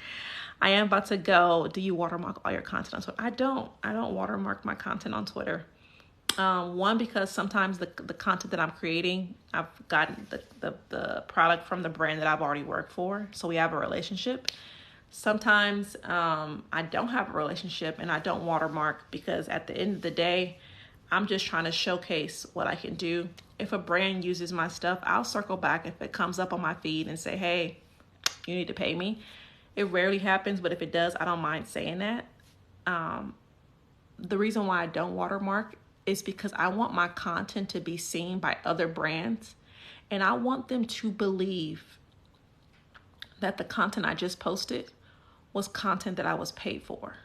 I am about to go. Do you watermark all your content on Twitter? I don't watermark my content on Twitter. One, because sometimes the content that I'm creating, I've gotten the product from the brand that I've already worked for, so we have a relationship. Sometimes I don't have a relationship and I don't watermark because at the end of the day, I'm just trying to showcase what I can do. If a brand uses my stuff, I'll circle back if it comes up on my feed and say, hey, you need to pay me. It rarely happens, but if it does, I don't mind saying that. The reason why I don't watermark is because I want my content to be seen by other brands, and I want them to believe that the content I just posted was content that I was paid for.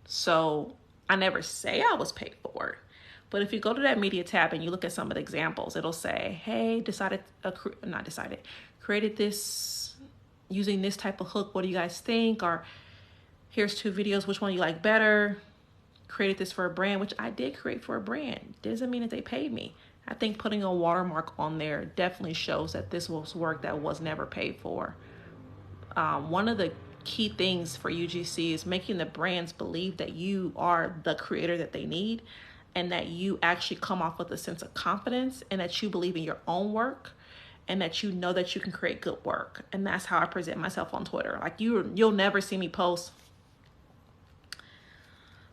So I never say I was paid for it, but if you go to that media tab and you look at some of the examples, it'll say, hey, created this using this type of hook. What do you guys think? Or here's 2 videos. Which one you like better? Created this for a brand, which I did create for a brand. Doesn't mean that they paid me. I think putting a watermark on there definitely shows that this was work that was never paid for. One of the key things for UGC is making the brands believe that you are the creator that they need, and that you actually come off with a sense of confidence, and that you believe in your own work, and that you know that you can create good work. And that's how I present myself on Twitter. Like you'll never see me post,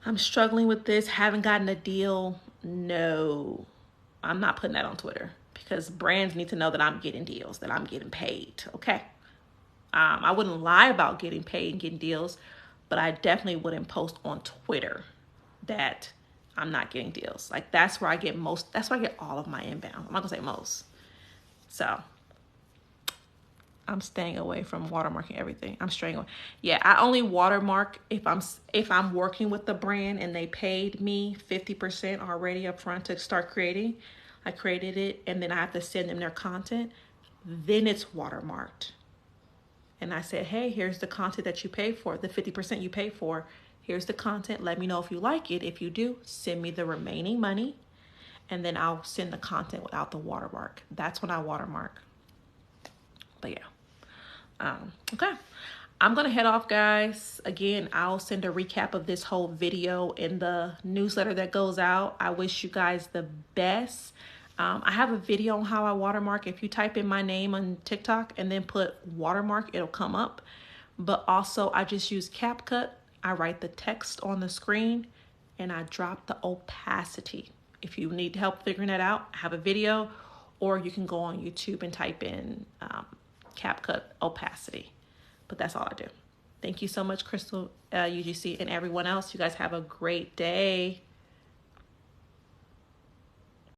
I'm struggling with this, haven't gotten a deal. No, I'm not putting that on Twitter, because brands need to know that I'm getting deals, that I'm getting paid. Okay. I wouldn't lie about getting paid and getting deals, but I definitely wouldn't post on Twitter that I'm not getting deals. Like that's where I get all of my inbound. I'm not gonna say most. So I'm staying away from watermarking everything. I'm straying away. Yeah, I only watermark if I'm working with the brand and they paid me 50% already up front to start creating. I created it and then I have to send them their content. Then it's watermarked. And I said, hey, here's the content that you paid for, the 50% you paid for. Here's the content. Let me know if you like it. If you do, send me the remaining money, and then I'll send the content without the watermark. That's when I watermark. But yeah. Okay. I'm going to head off, guys. Again, I'll send a recap of this whole video in the newsletter that goes out. I wish you guys the best. I have a video on how I watermark. If you type in my name on TikTok and then put watermark, it'll come up. But also I just use CapCut. I write the text on the screen and I drop the opacity. If you need help figuring that out, I have a video, or you can go on YouTube and type in CapCut opacity. But that's all I do. Thank you so much, Crystal, UGC, and everyone else. You guys have a great day.